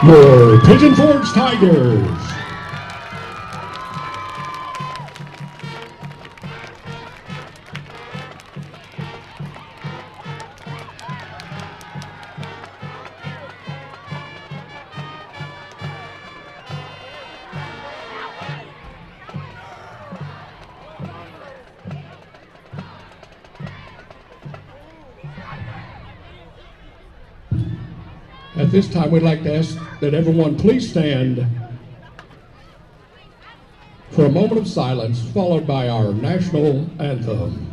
your Pigeon Forge Tigers. At this time, we'd like to ask that everyone please stand for a moment of silence, followed by our national anthem.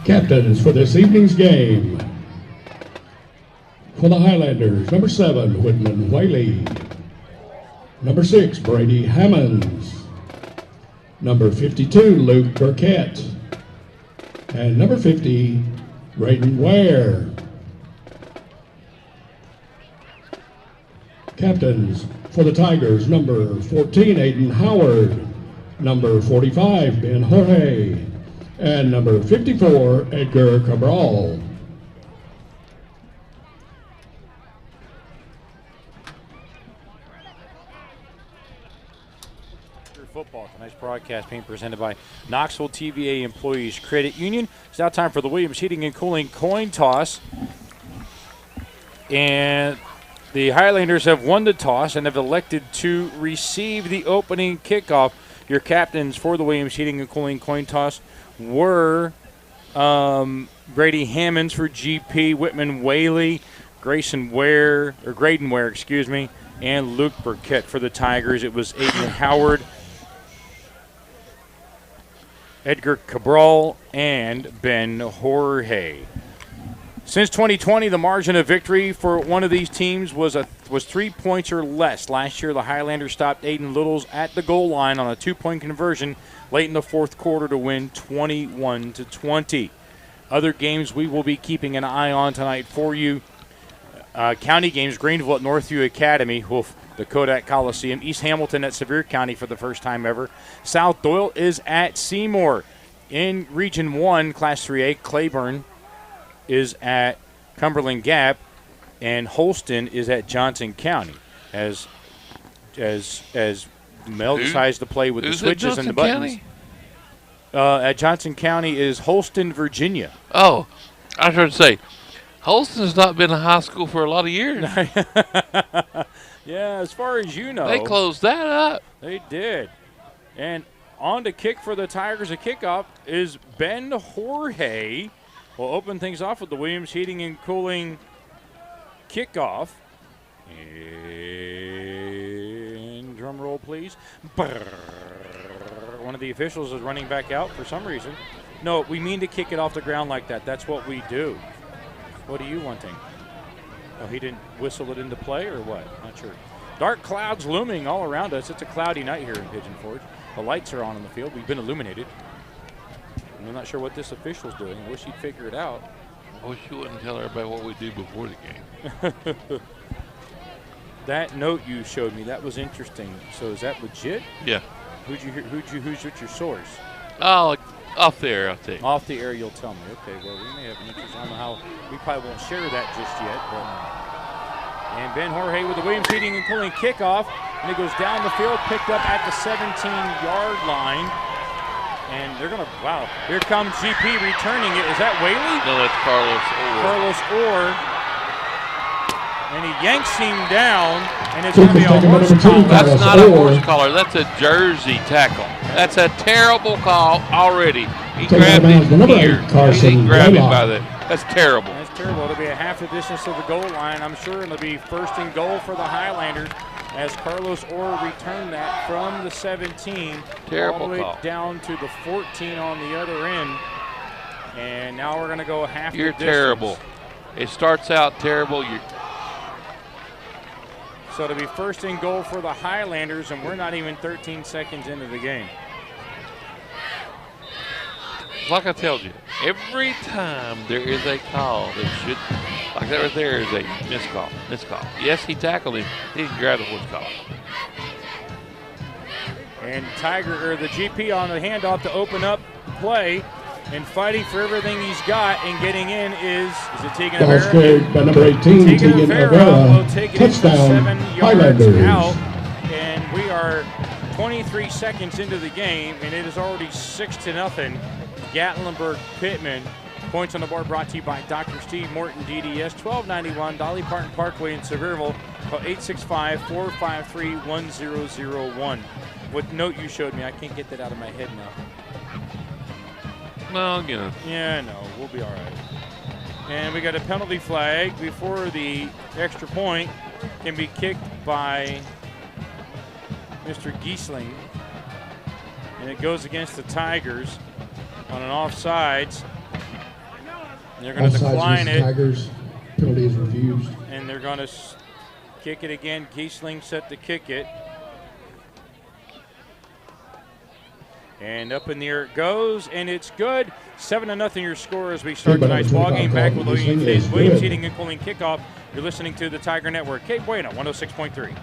Captains for this evening's game. For the Highlanders, number 7, Whitman Whaley. Number 6, Brady Hammonds. Number 52, Luke Burkett. And number 50, Braden Ware. Captains for the Tigers, number 14, Aiden Howard. Number 45, Ben Jorge. And number 54, Edgar Cabral. Football. Tonight's broadcast being presented by Knoxville TVA Employees Credit Union. It's now time for the Williams Heating and Cooling coin toss. And the Highlanders have won the toss and have elected to receive the opening kickoff. Your captains for the Williams Heating and Cooling coin toss were Brady Hammonds for GP, Whitman Whaley, Graydon Ware, and Luke Burkett for the Tigers. It was Aiden Howard, Edgar Cabral, and Ben Jorge. Since 2020, the margin of victory for one of these teams was 3 points or less. Last year, the Highlanders stopped Aiden Littles at the goal line on a 2-point conversion late in the fourth quarter to win 21-20. Other games we will be keeping an eye on tonight for you. County games, Greenville at Northview Academy, the Kodak Coliseum. East Hamilton at Sevier County for the first time ever. South Doyle is at Seymour. In Region 1, Class 3A, Claiborne is at Cumberland Gap, and Holston is at Johnson County. As Mel decides to play with the switches and the buttons. County? at Johnson County is Holston, Virginia. Oh, I was trying to say, Holston's not been in high school for a lot of years. Yeah, as far as you know. They closed that up. They did. And on to kick for the Tigers. A kickoff is Ben Jorge. We'll open things off with the Williams Heating and Cooling kickoff. And drum roll, please. One of the officials is running back out for some reason. No, we mean to kick it off the ground like that. That's what we do. What are you wanting? Oh, he didn't whistle it into play or what? Not sure. Dark clouds looming all around us. It's a cloudy night here in Pigeon Forge. The lights are on in the field. We've been illuminated. I'm not sure what this official's doing. I wish he'd figure it out. I wish you wouldn't tell everybody what we do before the game. That note you showed me, that was interesting. So is that legit? Yeah. Who's your source? Oh, off the air, I'll tell you. Off the air, you'll tell me. Okay, well, we may have an interest. I don't know how. We probably won't share that just yet. But, and Ben Jorge with the Williams Heating and Cooling kickoff. And it goes down the field, picked up at the 17-yard line. And they're going to, wow. Here comes GP returning it. Is that Whaley? No, that's Carlos Orr. Carlos Orr. And he yanks him down, and it's going to be a horse collar. That's not a horse collar. That's a jersey tackle. That's a terrible call already. He grabbed him here. He grabbed him by the. That's terrible. That's terrible. It'll be a half the distance to the goal line, I'm sure. It'll be first and goal for the Highlanders as Carlos Orr returned that from the 17. Terrible all the way call. Down to the 14 on the other end. And now we're going to go half the You're distance. terrible. It starts out terrible. So it'll be first and goal for the Highlanders, and we're not even 13 seconds into the game. Like I told you, every time there is a call that should, like that right there is a missed call. Yes, he tackled him. He didn't grab the horse collar. And the GP on the handoff to open up play. And fighting for everything he's got and getting in is it Tegan Ball Rivera? scored by number 18, Tegan Rivera Rivera. will take it Touchdown, 7 yards Highlanders. out. And we are 23 seconds into the game, and it is already 6-0. Gatlinburg-Pittman. Points on the board brought to you by Dr. Steve Morton, DDS, 1291 Dolly Parton Parkway in Sevierville. Call 865-453-1001. What note you showed me, I can't get that out of my head now. Well, you know. Yeah, no, we'll be all right. And we got a penalty flag before the extra point can be kicked by Mr. Giesling. And it goes against the Tigers on an offsides. They're going to decline it. Tigers. Penalty is refused. And they're going to kick it again. Giesling set to kick it. And up in the air it goes, and it's good. 7-0 your score as we start tonight's ball game. Back with Williams Heating and Cooling kickoff. You're listening to the Tiger Network. Cape Buena, 106.3.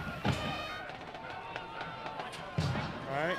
All right.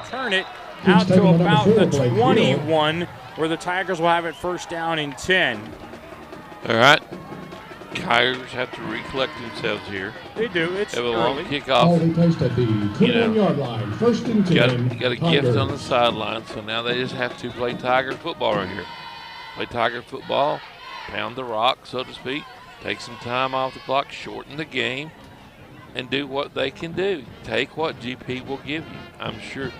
Turn it out to about the 21, where the Tigers will have it first down and 10. All right. Tigers have to recollect themselves here. They do. It's have a early. long kickoff. Holding placed at the 21-yard line. First and 10. You got a gift on the sideline, so now they just have to play Tiger football right here. Play Tiger football, pound the rock, so to speak, take some time off the clock, shorten the game, and do what they can do. Take what GP will give you. I'm sure,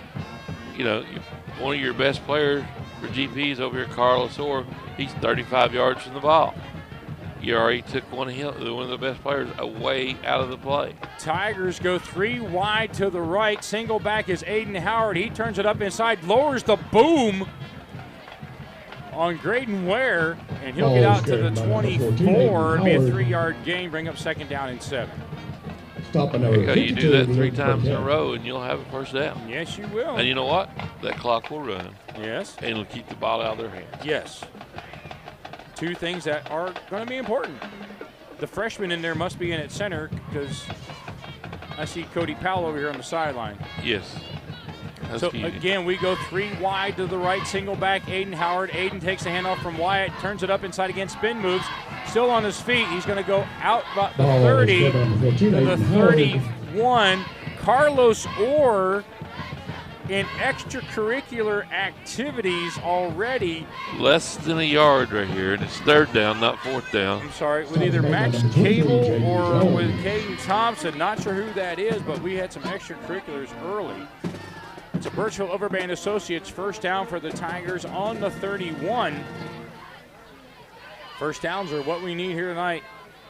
one of your best players for GP is over here, Carlos Orr. He's 35 yards from the ball. You already took one of the best players away out of the play. Tigers go 3 wide to the right. Single back is Aiden Howard. He turns it up inside, lowers the boom on Graydon Ware, and he'll get out to the 24. It'll be a 3-yard gain, bring up 2nd down and 7. Stopping There you go. You do that 3 Luke times in a Burkett. row, and you'll have a first down. Yes, you will. And you know what? That clock will run, Yes. and it'll keep the ball out of their hands. Yes. 2 things that are going to be important. The freshman in there must be in at center because I see Cody Powell over here on the sideline. Yes. So again, we go 3 wide to the right, single back, Aiden Howard. Aiden takes the handoff from Wyatt, turns it up inside again, spin moves. Still on his feet. He's going to go out about the 30 to the 31. Carlos Orr in extracurricular activities already. Less than a yard right here, and it's 3rd down, not 4th down. I'm sorry, with either Max Cable or with Caden Thompson. Not sure who that is, but we had some extracurriculars early. It's a Birchville Overband Associates first down for the Tigers on the 31. First downs are what we need here tonight.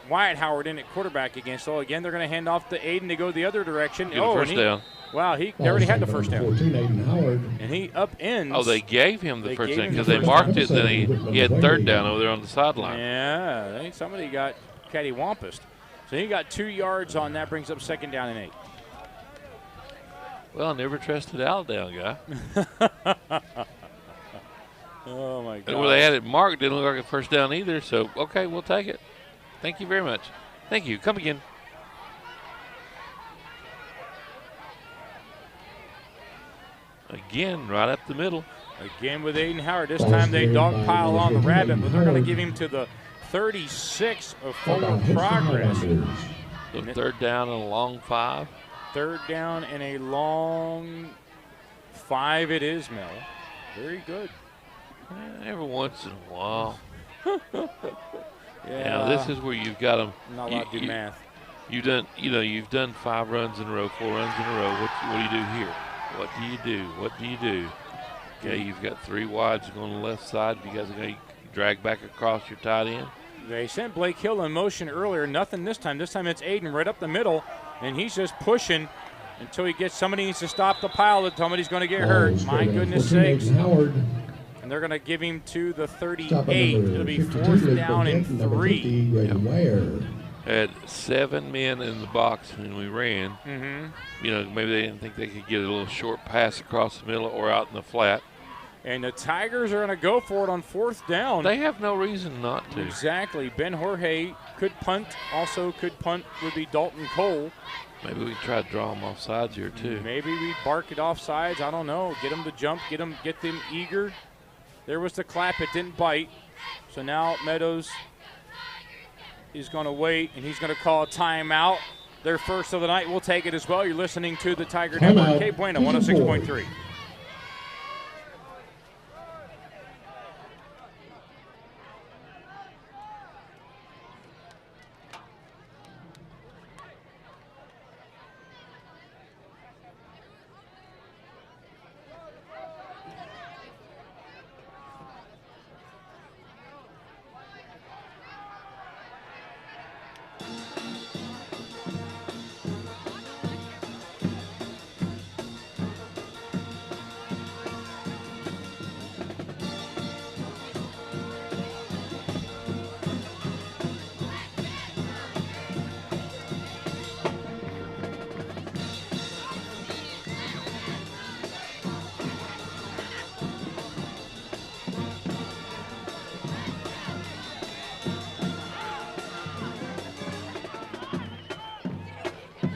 Wyatt Howard in at quarterback again. So again, they're going to hand off to Aiden to go the other direction. Get a first down. Wow, they already had the first down. 14, Aiden Howard. And he upends. Oh, they gave him the first gave down him the because they first marked down. it, then he had 3rd down over there on the sideline. Yeah, I think somebody got cattywampus. So he got 2 yards on that, brings up 2nd down and 8. Well, I never trusted Aldown guy. Oh, my God. And where they had it marked didn't look like a first down either, so, okay, we'll take it. Thank you very much. Thank you. Come again. Again, right up the middle. Again with Aiden Howard. This time they dogpile on the rabbit, but they're going to give him to the 36 of forward progress. So 3rd down and a long 5. 3rd down and a long 5 it is, Mel. Very good. Every once in a while. Yeah. Now this is where you've got them. Not allowed to do math. You've done 5 runs in a row, 4 runs in a row. What do you do here? What do you do? What do you do? Okay, you've got 3 wides on the left side. You guys are going to drag back across your tight end. They sent Blake Hill in motion earlier. Nothing this time. This time it's Aiden right up the middle, and he's just pushing until he gets somebody needs to stop the pile that somebody's going to get hurt. My goodness sakes. Howard. And they're going to give him to the 38. Number It'll be 52, 4th down Luke and Burkett, number 3. 50, Graydon Ware. Had 7 men in the box and we ran. Mm-hmm. Maybe they didn't think they could get a little short pass across the middle or out in the flat. And the Tigers are going to go for it on 4th down. They have no reason not to. Exactly. Ben Jorge could punt. Also could punt would be Dalton Cole. Maybe we try to draw them off sides here too. Maybe we bark it off sides. I don't know. Get them to jump. Get them eager. There was the clap. It didn't bite. So now Meadows is going to wait, and he's going to call a timeout. Their first of the night. We'll take it as well. You're listening to the Tiger Network. Cape Buena, 106.3.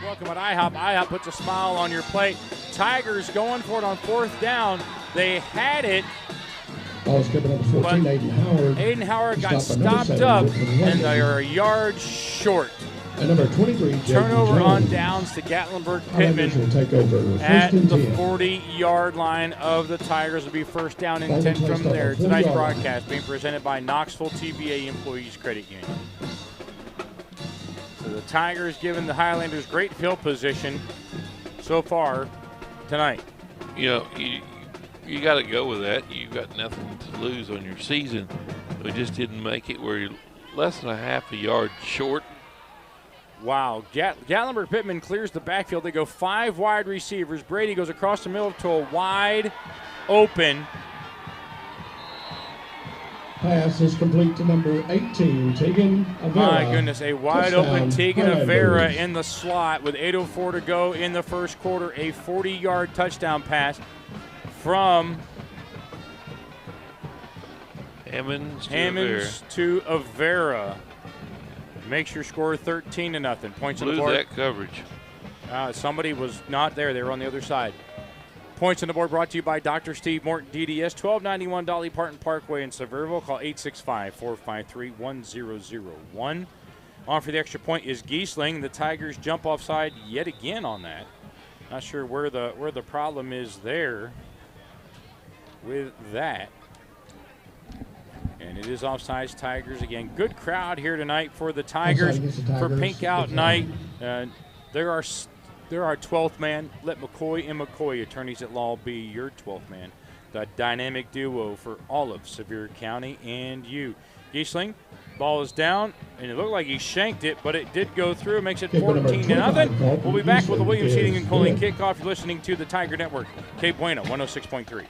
Welcome at IHOP. IHOP puts a smile on your plate. Tigers going for it on 4th down. They had it. Ball's coming up 14, Aiden Howard. Aiden Howard got Stop by number stopped 7, up, Whitman and Whiteley. they are a yard short. And number 23, Jaden Turnover on Jones. downs to Highlanders Gatlinburg-Pittman will take over. at First and the 10. 40-yard line of the Tigers. Will be first down and Ball 10 placed from on the there. 40-yard Tonight's line. broadcast being presented by Knoxville TVA Employees Credit Union. So the Tigers giving the Highlanders great field position so far tonight. You know, you got to go with that. You got nothing to lose on your season. We just didn't make it. We're less than a half a yard short. Wow. Gatlinburg-Pittman clears the backfield. They go 5 wide receivers. Brady goes across the middle to a wide open. Pass is complete to number 18, Tegan Avera. My goodness, a wide Touchdown, open Tegan Highlanders. Avera in the slot with 8:04 to go in the first quarter. A 40-yard touchdown pass from Hammonds to Avera. Makes your score 13-0. Points on the blew board. that coverage. Somebody was not there. They were on the other side. Points on the board brought to you by Dr. Steve Morton, DDS, 1291 Dolly Parton Parkway in Sevierville. Call 865-453-1001. On for the extra point is Giesling. The Tigers jump offside yet again on that. Not sure where the problem is there with that. And it is offsides, Tigers again. Good crowd here tonight for the Tigers. For Pink Out Night. There are 12th man. Let McCoy and McCoy, attorneys at law, be your 12th man. The dynamic duo for all of Sevier County and you. Giesling, ball is down, and it looked like he shanked it, but it did go through. Makes it 14-0. We'll be back with the Williams Heating and Cooling kickoff. You're listening to the Tiger Network. Cape Bueno, 106.3.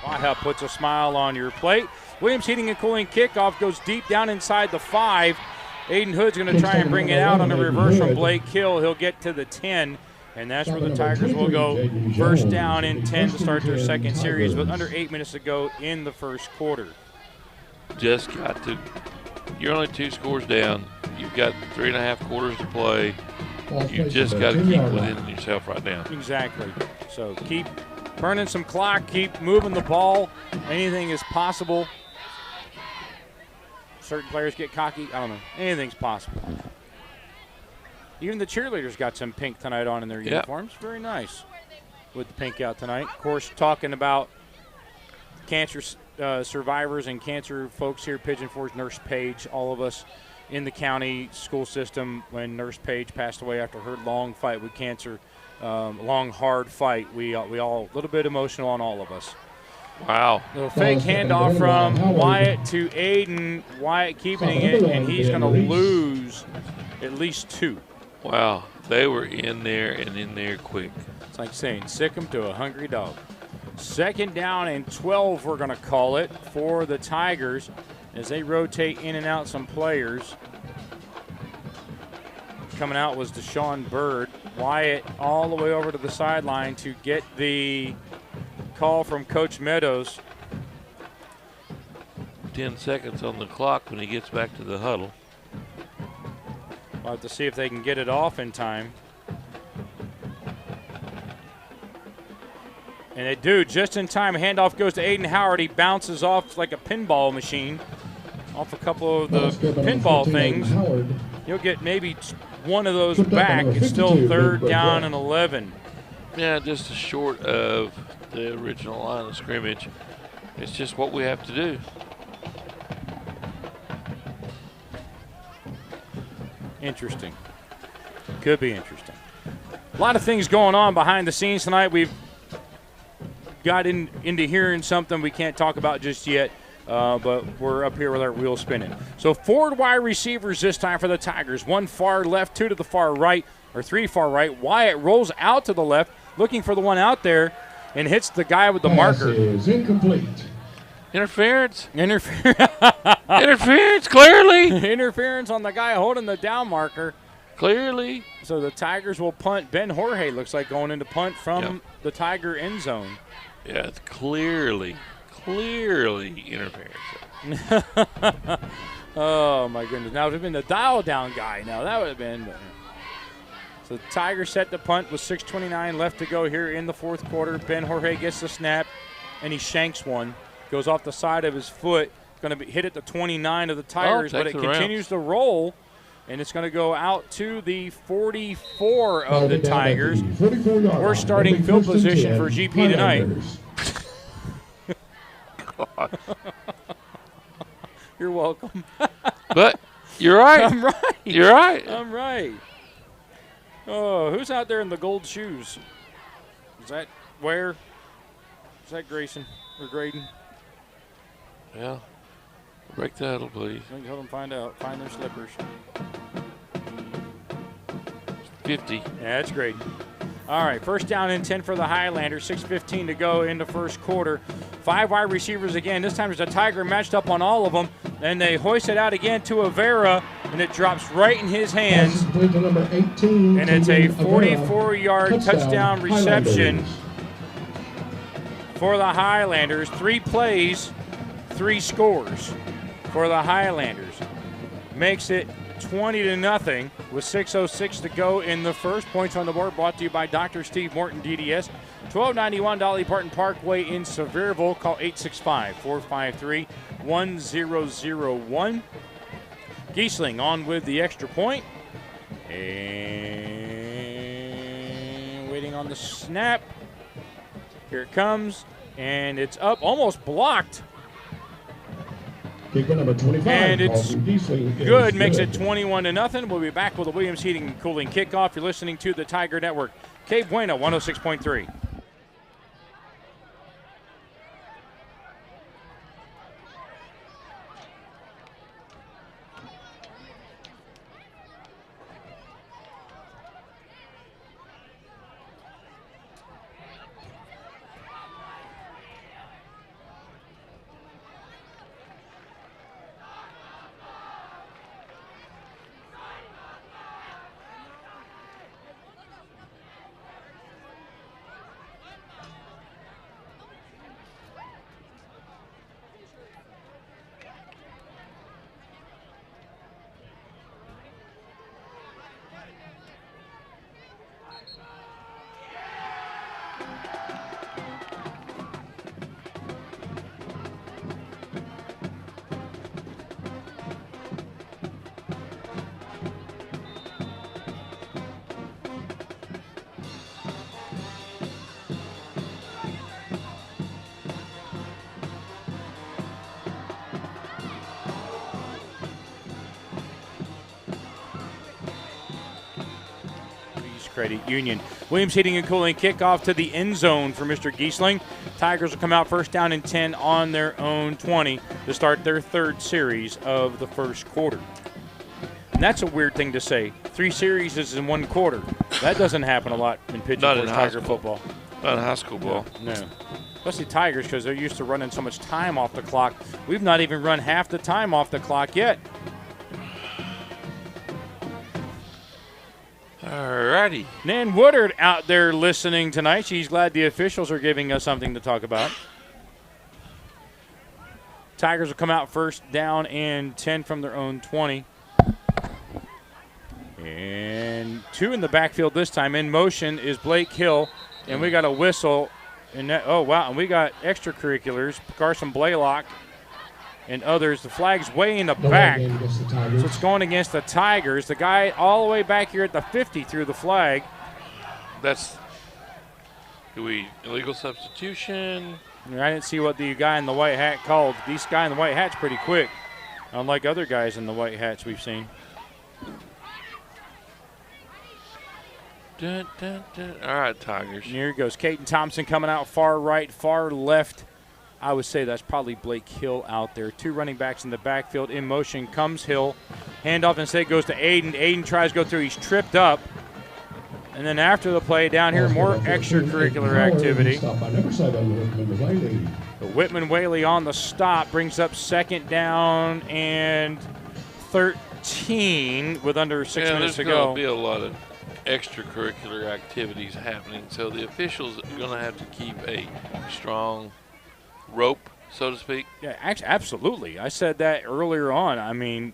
Whitehouse puts a smile on your plate. Williams Heating and Cooling kickoff goes deep down inside the 5. Aiden Hood's going to try and bring it out on a reverse from Blake Hill. He'll get to the 10, and that's where the Tigers will go first down and 10 to start their second series with under 8 minutes to go in the first quarter. Just got to. You're only 2 scores down. You've got 3.5 quarters to play. You just got to keep within yourself right now. Exactly. So keep burning some clock, keep moving the ball. Anything is possible. Certain players get cocky. I don't know. Anything's possible. Even the cheerleaders got some pink tonight on in their uniforms. Very nice with the pink out tonight. Of course, talking about cancer survivors and cancer folks here, Pigeon Forge, Nurse Page, all of us in the county school system when Nurse Page passed away after her long fight with cancer. Long, hard fight. We all a little bit emotional on all of us. Wow. Little fake handoff from Wyatt to Aiden. Wyatt keeping it, and he's going to lose at least 2. Wow. They were in there and in there quick. It's like saying sick 'em to a hungry dog. Second down and 12, we're going to call it, for the Tigers as they rotate in and out some players. Coming out was Deshaun Bird. Wyatt all the way over to the sideline to get the call from Coach Meadows. 10 seconds on the clock when he gets back to the huddle. We'll have to see if they can get it off in time. And they do, just in time. Handoff goes to Aiden Howard. He bounces off like a pinball machine, off a couple of the pinball things. He'll get maybe one of those back. It's still third down and 11. Yeah, just short of the original line of scrimmage. It's just what we have to do. Interesting. Could be interesting. A lot of things going on behind the scenes tonight. We've got into hearing something we can't talk about just yet, but we're up here with our wheels spinning. So 4 wide receivers this time for the Tigers. 1 far left, 2 to the far right, or 3 far right. Wyatt rolls out to the left, looking for the one out there, and hits the guy with the marker. Is incomplete. Interference, clearly. Interference on the guy holding the down marker. Clearly. So the Tigers will punt. Ben Jorge looks like going into punt from the Tiger end zone. Yeah, it's clearly interference. Oh, my goodness. Now, it would have been the dial-down guy. Now, that would have been. So the Tigers set the punt with 6:29 left to go here in the fourth quarter. Ben Jorge gets the snap, and he shanks one. Goes off the side of his foot. Going to be hit at the 29 of the Tigers, but it continues to roll, and it's going to go out to the 44 of the Tigers. We're starting field position for GP tonight. God. You're welcome. But you're right. I'm right. You're right. I'm right. Oh, who's out there in the gold shoes? Is that Ware? Is that Grayson or Graydon? Yeah. Break the huddle, please. Let me help them find out. Find their slippers. 50. Yeah, that's great. All right, first down and 10 for the Highlanders. 6:15 to go in the first quarter. 5 wide receivers again. This time there's a Tiger matched up on all of them. And they hoist it out again to Avera, and it drops right in his hands. Number 18, and it's a 44-yard touchdown reception for the Highlanders. 3 plays, 3 scores for the Highlanders. Makes it 20-0 with 6:06 to go in the first. Points on the board brought to you by Dr. Steve Morton, DDS. 1291 Dolly Parton Parkway in Sevierville. Call 865-453-1001. Giesling on with the extra point. And waiting on the snap. Here it comes. And it's up, almost blocked. Kicker number 25. And it's good, makes it 21-0. We'll be back with the Williams Heating and Cooling kickoff. You're listening to the Tiger Network. Cape Buena, 106.3. Credit Union. Williams Heating and Cooling kickoff to the end zone for Mr. Giesling. Tigers will come out first down and 10 on their own 20 to start their 3rd series of the first quarter. And that's a weird thing to say. 3 series is in 1 quarter. That doesn't happen a lot in Pigeon Forge Tiger football. Not in high school ball. No. Especially Tigers, because they're used to running so much time off the clock. We've not even run half the time off the clock yet. Alrighty. Nan Woodard out there listening tonight. She's glad the officials are giving us something to talk about. Tigers will come out first down and 10 from their own 20. And 2 in the backfield this time. In motion is Blake Hill. And we got a whistle. And that, oh, wow. And we got extracurriculars. Carson Blaylock and others. The flag's way in the back. So it's going against the Tigers. The guy all the way back here at the 50 threw the flag. That's Do we illegal substitution? I didn't see what the guy in the white hat called. This guy in the white hat's pretty quick, unlike other guys in the white hats we've seen. Dun, dun, dun. All right, Tigers. And here goes Caden Thompson coming out far right, far left. I would say that's probably Blake Hill out there. 2 running backs in the backfield. In motion comes Hill. Handoff instead goes to Aiden. Aiden tries to go through. He's tripped up. And then after the play, down here, more extracurricular activity. Stop by number 7, Whitman Whaley. Whitman Whaley on the stop brings up 2nd down and 13 with under 6 minutes to go. There's going to be a lot of extracurricular activities happening, so the officials are going to have to keep a strong rope, so to speak. Yeah, absolutely. I said that earlier on. I mean,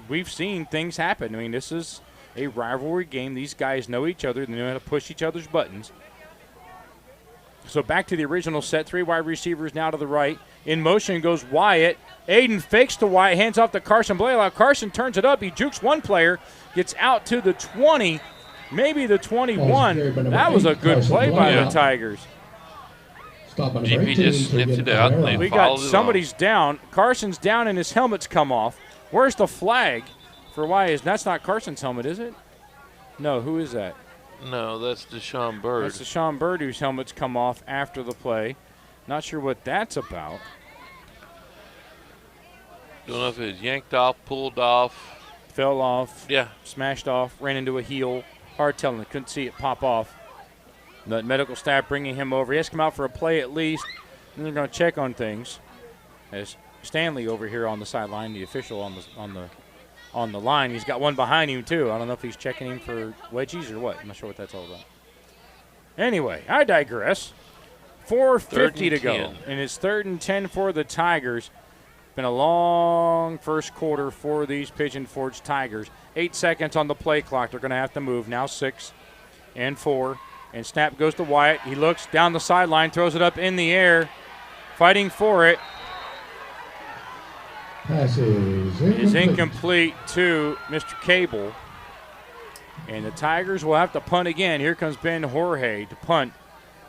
we've seen things happen. I mean, this is a rivalry game. These guys know each other. They know how to push each other's buttons. So back to the original set. 3 wide receivers now to the right. In motion goes Wyatt. Aiden fakes to Wyatt, hands off to Carson Blaylock. Carson turns it up. He jukes one player, gets out to the 20, maybe the 21. That was a good play by the Tigers. GP just sniffed it out. And we got somebody's down. Carson's down and his helmet's come off. Where's the flag for Wyatt? That's not Carson's helmet, is it? No, who is that? No, that's Deshaun Bird. That's Deshaun Bird whose helmet's come off after the play. Not sure what that's about. Don't know if it was yanked off, pulled off. Fell off. Yeah. Smashed off, ran into a heel. Hard telling. Couldn't see it pop off. The medical staff bringing him over. He has to come out for a play at least. And they're going to check on things. As Stanley over here on the sideline, the official on the line. He's got one behind him too. I don't know if he's checking him for wedgies or what. I'm not sure what that's all about. Anyway, I digress. 4:50 to go, and it's 3rd and 10 for the Tigers. Been a long first quarter for these Pigeon Forge Tigers. 8 seconds on the play clock. They're going to have to move now. 6 and 4, and snap goes to Wyatt. He looks down the sideline, throws it up in the air, fighting for it. Pass is incomplete to Mr. Cable. And the Tigers will have to punt again. Here comes Ben Jorge to punt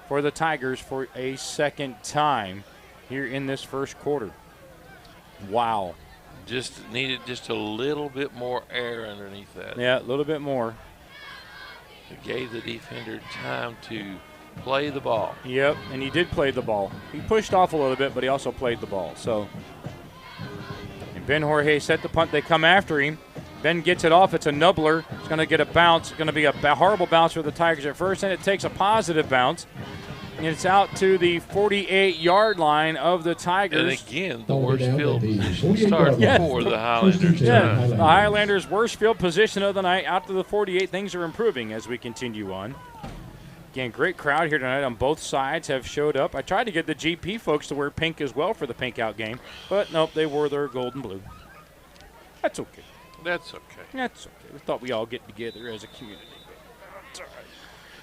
for the Tigers for a 2nd time here in this first quarter. Wow. Just needed just a little bit more air underneath that. Yeah, a little bit more. It gave the defender time to play the ball. Yep, and he did play the ball. He pushed off a little bit, but he also played the ball. So, and Ben Jorge set the punt. They come after him. Ben gets it off. It's a nubbler. It's going to get a bounce. It's going to be a horrible bounce for the Tigers at first, and it takes a positive bounce. And it's out to the 48-yard line of the Tigers. And again, the worst field position start for the Highlanders. Yeah, the Highlanders' worst field position of the night. Out to the 48. Things are improving as we continue on. Again, great crowd here tonight on both sides have showed up. I tried to get the GP folks to wear pink as well for the pink out game, but nope, they wore their gold and blue. That's okay. That's okay. That's okay. We thought we all get together as a community. That's all right.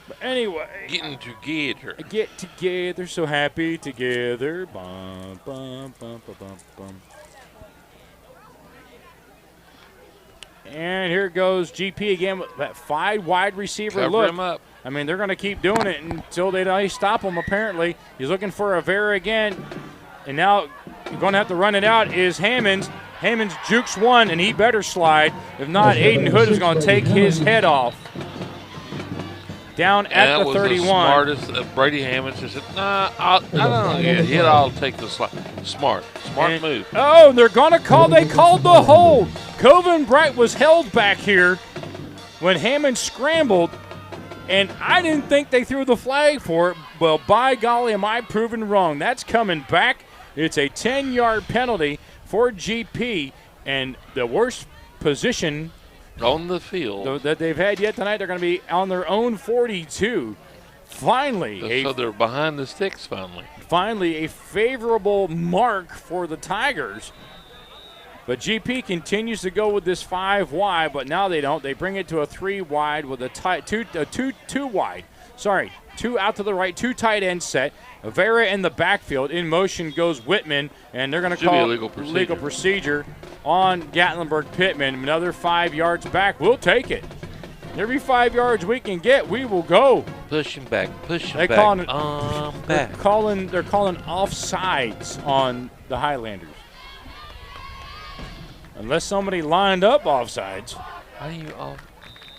But anyway. Getting together. Get together, so happy together. Bum, bum, bum, bum, bum, bum. And here goes GP again with that 5 wide receiver Cover look. him up. I mean, they're going to keep doing it until they stop him, apparently. He's looking for Rivera again. And now you're going to have to run it out is Hammonds. Hammonds jukes one, and he better slide. If not, Aiden Hood is going to take his head off. Down at the 31. That was the smartest. Brady Hammonds just said, nah, I don't get it. I'll take the slide. Smart move. Oh, they're going to call. They called the hold. Coven Bright was held back here when Hammond scrambled, and I didn't think they threw the flag for it. Well, by golly, am I proven wrong. That's coming back. It's a 10-yard penalty for GP, and the worst position on the field that they've had yet tonight. They're going to be on their own 42. Finally. So they're behind the sticks finally. Finally, a favorable mark for the Tigers. But GP continues to go with this 5 wide, but now they don't. They bring it to a 3 wide with a two wide. Sorry, 2 out to the right, 2 tight end set. Vera in the backfield. In motion goes Whitman, and they're going to call legal procedure on Gatlinburg-Pittman. Another 5 yards back. We'll take it. Every 5 yards we can get, we will go. Push him back. Push him They're back. calling it- Back. They're calling offsides on the Highlanders. Unless somebody lined up offsides. How do you off?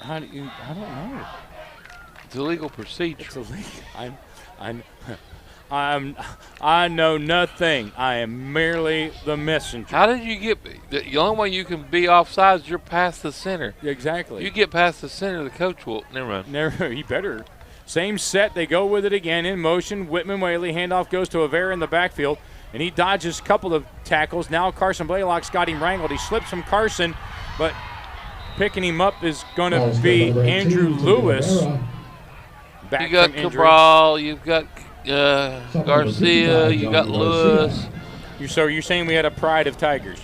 I don't know. It's a legal procedure. It's illegal. I know nothing. I am merely the messenger. How did you get? The only way you can be offsides is you're past the center. Exactly. You get past the center, the coach will. Never mind. Never. He better. Same set. They go with it again in motion. Whitman Whaley. Handoff goes to Avera in the backfield, and he dodges a couple of tackles. Now Carson Blaylock's got him wrangled. He slips from Carson, but picking him up is going to be Andrew Lewis. Back You got from injury. Cabral. You've got Garcia. You got Lewis. So you're saying we had a pride of Tigers?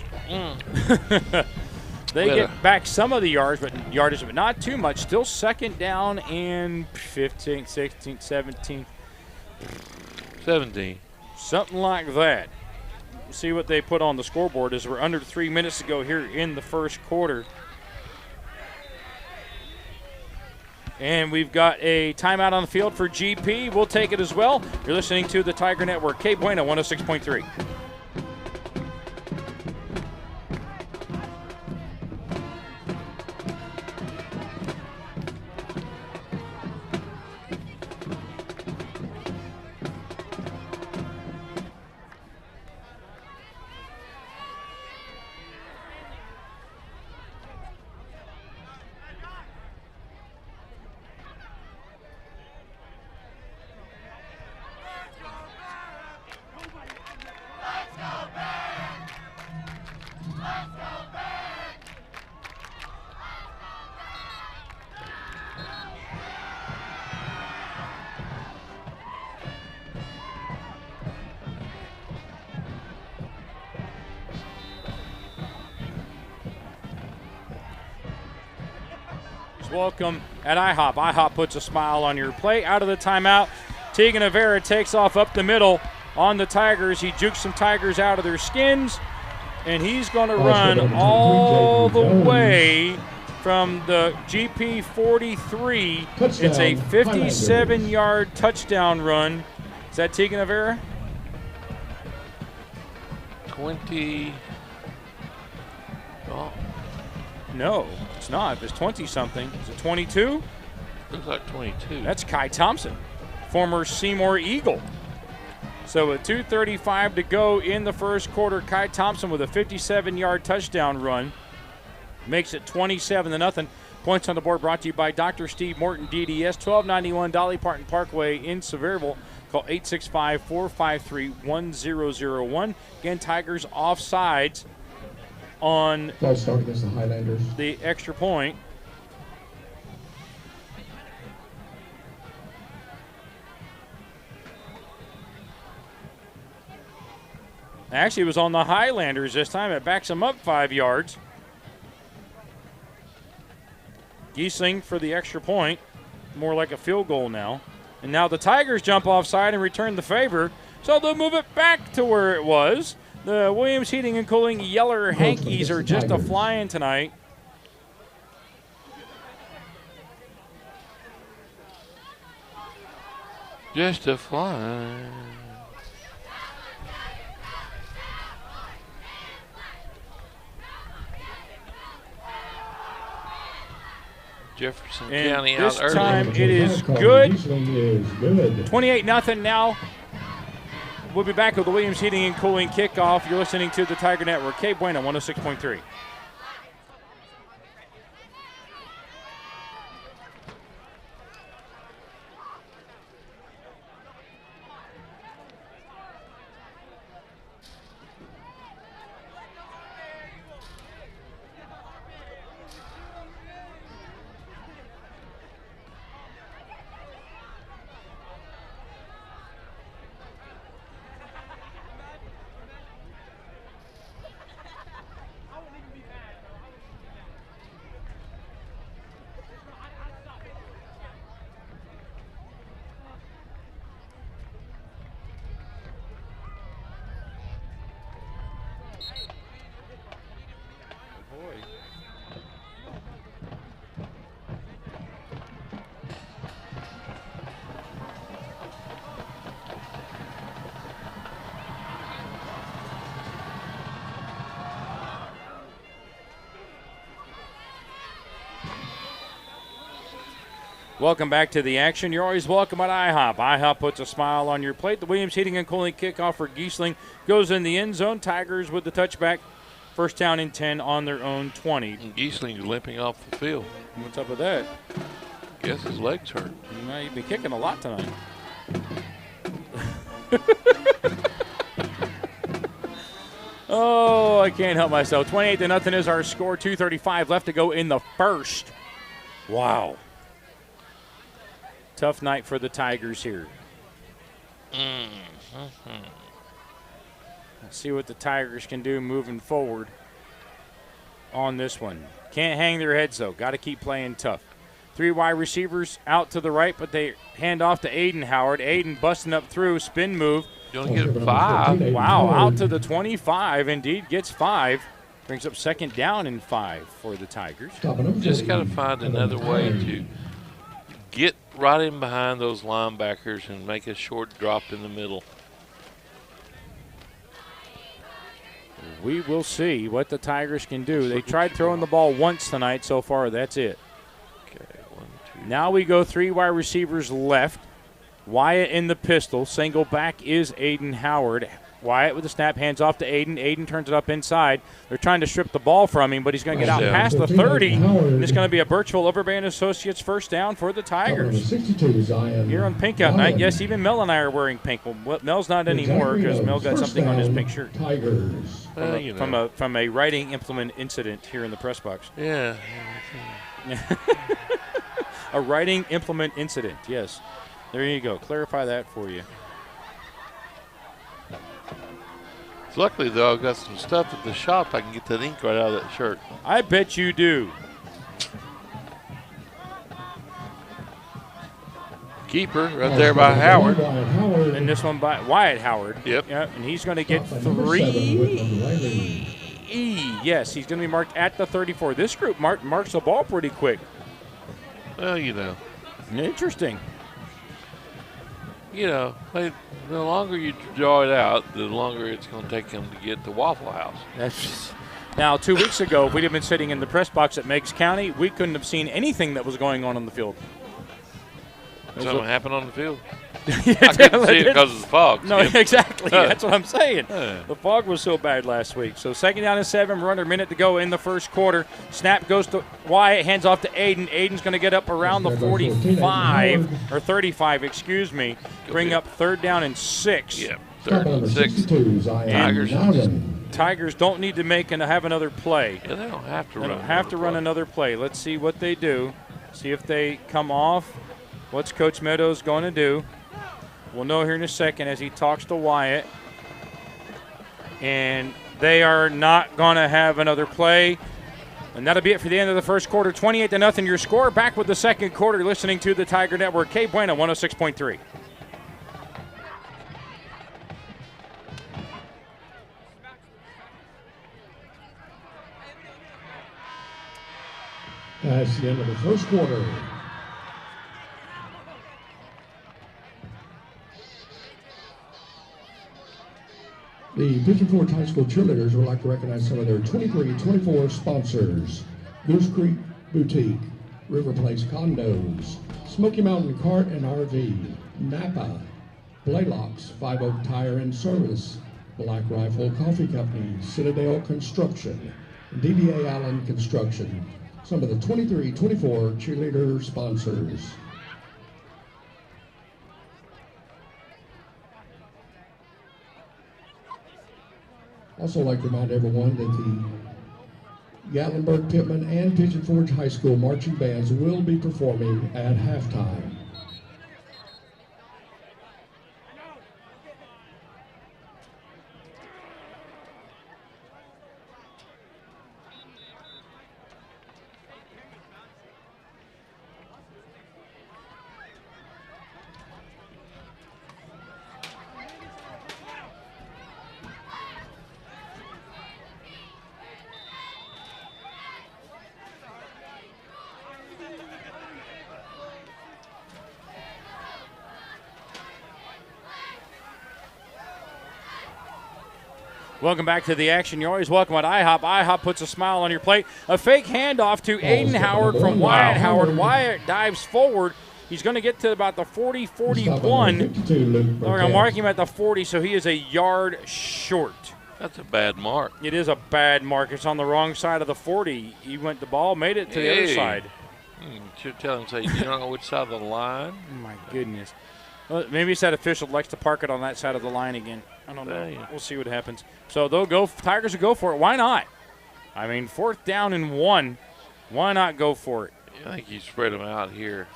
They Yeah. get back some of the yardage, but not too much. Still second down and 15, 16, 17. 17. Something like that. See what they put on the scoreboard as we're under 3 minutes to go here in the first quarter. And we've got a timeout on the field for GP. We'll take it as well. You're listening to the Tiger Network. K Bueno, 106.3. Welcome at IHOP. IHOP puts a smile on your plate. Out of the timeout, Tegan Avera takes off up the middle on the Tigers. He jukes some Tigers out of their skins, and he's going to run all the way from the GP 43. Touchdown, It's a 57-yard touchdown run. Is that Tegan Avera? 20. Oh, No, it's not. If it's 20-something, is it 22? looks like 22. That's Kai Thompson, former Seymour Eagle. So with 2:35 to go in the first quarter, Kai Thompson with a 57-yard touchdown run makes it 27-0. Points on the board brought to you by Dr. Steve Morton, DDS, 1291 Dolly Parton Parkway in Sevierville. Call 865-453-1001. Again, Tigers offsides on False start against the Highlanders. the extra point. Actually, it was on the Highlanders this time. It backs them up 5 yards. Giesling for the extra point. More like a field goal now. And now the Tigers jump offside and return the favor. So they'll move it back to where it was. The Williams Heating and Cooling Yeller Hankies are just a flying tonight. Just a fly. Jefferson And County this out early. time it is good. Giesling is good. 28-0 now. We'll be back with the Williams Heating and Cooling kickoff. You're listening to the Tiger Network. K Bueno, 106.3. Welcome back to the action. You're always welcome at IHOP. IHOP puts a smile on your plate. The Williams Heating and Cooling kickoff for Giesling goes in the end zone. Tigers with the touchback. First down and 10 on their own 20. And Giesling's limping off the field. What's up with that? Guess his legs hurt. He's been kicking a lot tonight. Oh, I can't help myself. 28-0 is our score. 2:35 left to go in the first. Wow. Tough night for the Tigers here. Let's see what the Tigers can do moving forward on this one. Can't hang their heads, though. Got to keep playing tough. 3 wide receivers out to the right, but they hand off to Aiden Howard. Aiden busting up through, spin move. You only get 5. Wow, out to the 25. Indeed, gets 5. Brings up second down and 5 for the Tigers. Just got to find another way to get right in behind those linebackers and make a short drop in the middle. We will see what the Tigers can do. They tried throwing the ball once tonight so far. That's it. Okay, 1, 2. Now we go 3 wide receivers left. Wyatt in the pistol. Single back is Aiden Howard. Wyatt with the snap, hands off to Aiden. Aiden turns it up inside. They're trying to strip the ball from him, but he's going to get out past the 30. And it's going to be a Birchville Overband Associates first down for the Tigers. Here on Pink Out Night, yes, even Mel and I are wearing pink. Well, Mel's not anymore because Mel got something on his pink shirt. From a writing implement incident here in the press box. Yeah. A writing implement incident, yes. There you go. Clarify that for you. Luckily, though, I've got some stuff at the shop. I can get that ink right out of that shirt. I bet you do. Keeper right there by Howard. And this one by Wyatt Howard. Yep. And he's going to get 3. Yes, he's going to be marked at the 34. This group marks the ball pretty quick. Well, you know. Interesting. You know, the longer you draw it out, the longer it's going to take them to get to Waffle House. Now, 2 weeks ago, if we'd have been sitting in the press box at Meigs County, we couldn't have seen anything that was going on the field. Something happened on the field. Yeah, I couldn't see it because of the fog. No, exactly. That's what I'm saying. The fog was so bad last week. So 2nd down and 7, we're under a minute to go in the first quarter. Snap goes to Wyatt, hands off to Aiden. Aiden's going to get up around the 45, or 35, excuse me. Bring up 3rd down and 6. Yeah, 3rd and 6. Tigers don't need to have another play. Yeah, they don't have to run. They don't have to run another play. Let's see what they do. See if they come off. What's Coach Meadows going to do? We'll know here in a second as he talks to Wyatt. And they are not going to have another play. And that'll be it for the end of the first quarter. 28-0 your score. Back with the second quarter, listening to the Tiger Network. K Bueno, 106.3. That's the end of the first quarter. The Pigeon Forge High School cheerleaders would like to recognize some of their 23-24 sponsors. Goose Creek Boutique, River Place Condos, Smoky Mountain Cart and RV, Napa, Blaylocks, 5 Oak Tire and Service, Black Rifle Coffee Company, Citadel Construction, DBA Allen Construction. Some of the 23-24 cheerleader sponsors. Also like to remind everyone that the Gatlinburg-Pittman and Pigeon Forge High School marching bands will be performing at halftime. Welcome back to the action. You're always welcome at IHOP. IHOP puts a smile on your plate. A fake handoff to Aiden Howard from Wyatt Howard. Wyatt dives forward. He's going to get to about the 40, 41. They're going to mark him at the 40, so he is a yard short. That's a bad mark. It is a bad mark. It's on the wrong side of the 40. He went the ball, made it to the other side. Should tell him, say, you don't know which side of the line. Oh my goodness. Well, maybe it's that official likes to park it on that side of the line again. I don't know. Yeah. We'll see what happens. So they'll go. Tigers will go for it. Why not? I mean, 4th down and 1. Why not go for it? I think you spread them out here.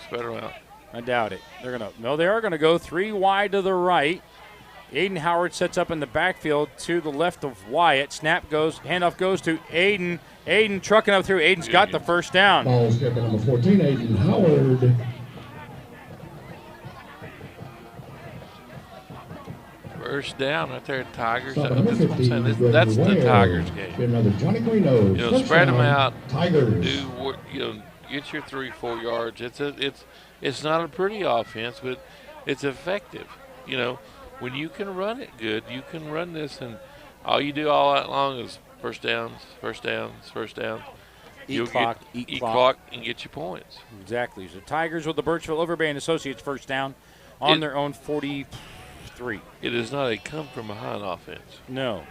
Spread them out. I doubt it. They're gonna. No, they are gonna go 3 wide to the right. Aiden Howard sets up in the backfield to the left of Wyatt. Snap goes. Handoff goes to Aiden. Aiden trucking up through. Aiden's got the first down. Ball skipper number 14, Aiden Howard. First down right there, Tigers. Stop That's number what I'm 15, saying. Gregory That's the Ware. Tigers game. Another Johnny Guino. You know, spread them out. Tigers. Get your 3-4 yards. It's not a pretty offense, but it's effective. You know, when you can run it good, you can run this, and all you do all that long is first downs. Eat clock, and get your points. Exactly. So Tigers with the Birchville Overband Associates first down on their own 43. It is not a come from behind offense. No.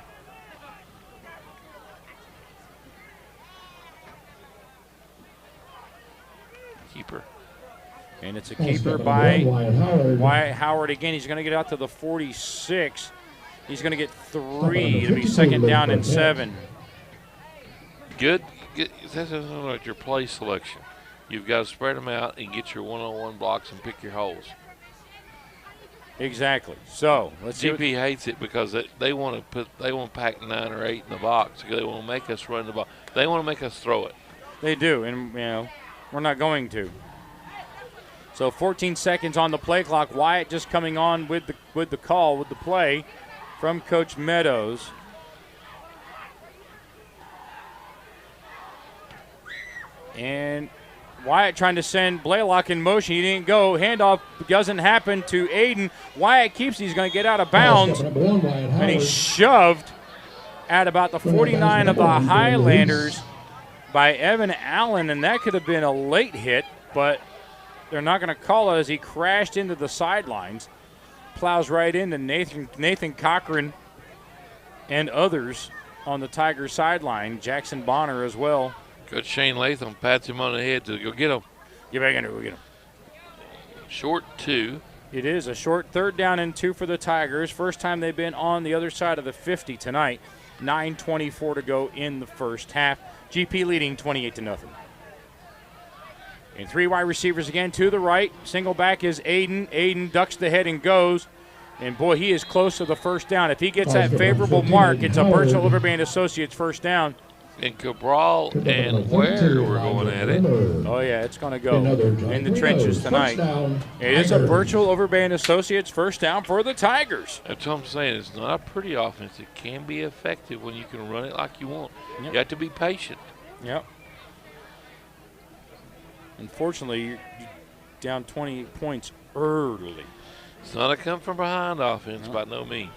Keeper. And it's a keeper by Wyatt Howard again. He's going to get out to the 46. He's going to get 3. It'll be 2nd down and 7. Good. That's like your play selection. You've got to spread them out and get your one-on-one blocks and pick your holes. Exactly. So let's see. GP hates it because they want to pack 9 or 8 in the box. They want to make us run the ball. They want to make us throw it. They do, and we're not going to. So 14 seconds on the play clock. Wyatt just coming on with the call, with the play from Coach Meadows. And Wyatt trying to send Blaylock in motion. He didn't go. Handoff doesn't happen to Aiden. Wyatt keeps it. He's going to get out of bounds. And he's shoved at about the 49 of the Highlanders by Evan Allen. And that could have been a late hit, but they're not going to call it as he crashed into the sidelines. Plows right into Nathan Cochran and others on the Tigers sideline. Jackson Bonner as well. Coach Shane Latham pats him on the head to go get him. Get back in there, go get him. Short 2. It is a short 3rd down and 2 for the Tigers. First time they've been on the other side of the 50 tonight. 9:24 to go in the first half. GP leading 28-0. And 3 wide receivers again to the right. Single back is Aiden. Aiden ducks the head and goes. And, boy, he is close to the first down. If he gets that favorable mark, it's a Birchville Overband Associates first down. And Cabral and Ware were going at it. Oh, yeah, it's going to go in the trenches tonight. It is a Birchville Overband Associates first down for the Tigers. That's what I'm saying. It's not a pretty offense. It can be effective when you can run it like you want. Yep. You have to be patient. Yep. Unfortunately, you're down 20 points early. It's not a come from behind offense by no means.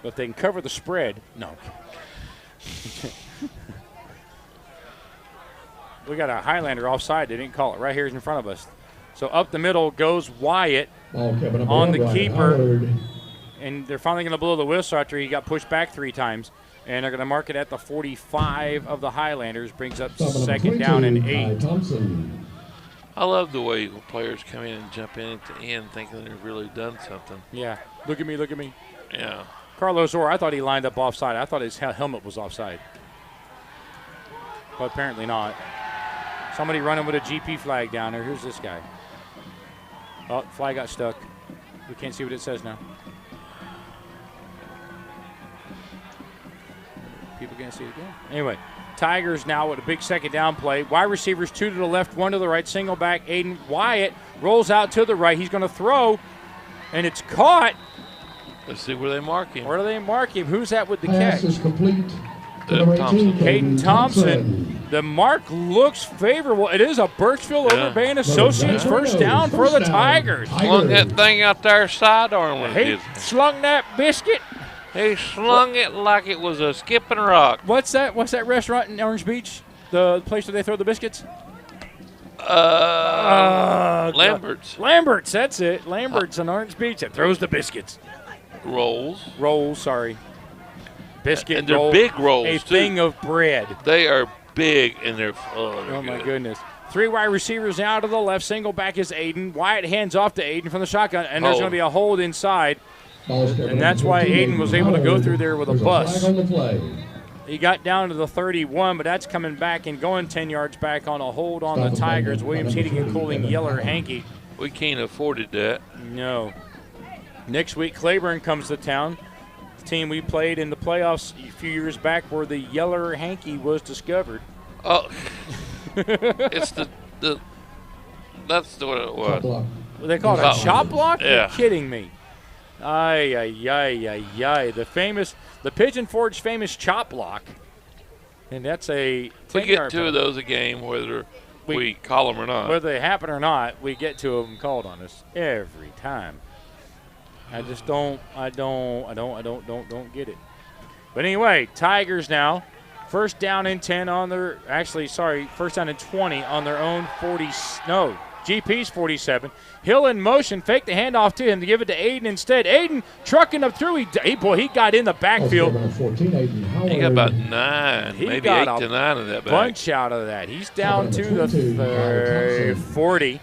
But if they can cover the spread, no. We got a Highlander offside. They didn't call it. Right here is in front of us. So up the middle goes Wyatt on the keeper. And they're finally going to blow the whistle after he got pushed back 3 times. And they're going to mark it at the 45 of the Highlanders. Brings up 2nd down and 8. I love the way players come in and jump in at the end thinking they've really done something. Yeah. Look at me, look at me. Yeah. Carlos Orr, I thought he lined up offside. I thought his helmet was offside. But apparently not. Somebody running with a GP flag down there. Here's this guy. Oh, flag got stuck. We can't see what it says now. People can't see it again. Anyway, Tigers now with a big 2nd down play. Wide receivers 2 to the left, 1 to the right. Single back, Aiden Wyatt rolls out to the right. He's going to throw, and it's caught. Let's see where they mark him. Where do they mark him? Who's that with the Pass catch? is complete. Number 18, Caden Thompson. The mark looks favorable. It is a Birchville Overband Associates first down for the Tigers. Slung that thing out there sidearm when He slung that biscuit. He slung it like it was a skipping rock. What's that restaurant in Orange Beach? The place where they throw the biscuits? Lambert's. Lambert's, that's it. Lambert's on Orange Beach that throws the biscuits. Rolls, sorry. Biscuit and they're roll, big rolls, a too. thing of bread. They are big and they're Oh, my good. goodness. 3 wide receivers now to the left. Single back is Aiden. Wyatt hands off to Aiden from the shotgun, and there's going to be a hold inside. And that's why Aiden was able to go through there with a bus. He got down to the 31, but that's coming back and going 10 yards back on a hold on the Tigers. Williams Heating and Cooling, Yeller Hankey. We can't afford that. No. Next week, Claiborne comes to town. The team we played in the playoffs a few years back where the Yeller Hankey was discovered. Oh, it's the that's what it was. They call it a chop block? Yeah. You're kidding me. Ay, ay, ay, ay, ay. The Pigeon Forge famous chop block. And that's a We get 2 of those a game, whether we call them or not. Whether they happen or not, we get 2 of them called on us every time. I just don't get it. But anyway, Tigers now. First down and 10 on their, first down and 20 on their own 40, no, GP's 47. Hill in motion, fake the handoff to him to give it to Aiden instead. Aiden trucking up through. He got in the backfield. He got about 9, maybe 8 to 9 of that back. Bunch out of that. He's down to the 40.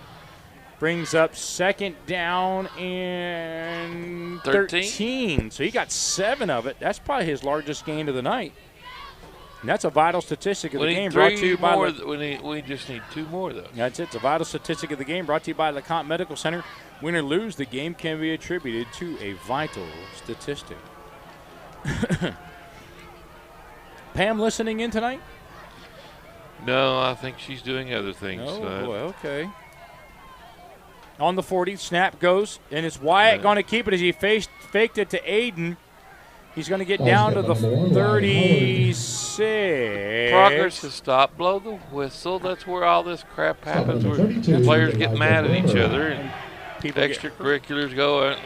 Brings up second down and 13. So he got 7 of it. That's probably his largest gain of the night. And that's a vital statistic of the game brought to you by we just need 2 more, though. That's it. It's a vital statistic of the game brought to you by LeCompte Medical Center. Win or lose, the game can be attributed to a vital statistic. Pam listening in tonight? No, I think she's doing other things. Oh, boy, okay. On the 40, snap goes, and it's Wyatt going to keep it as he faked it to Aiden. He's going to get down to the 36. Progress has stopped. Blow the whistle. That's where all this crap happens. Where the players get mad at each other and extracurriculars go out.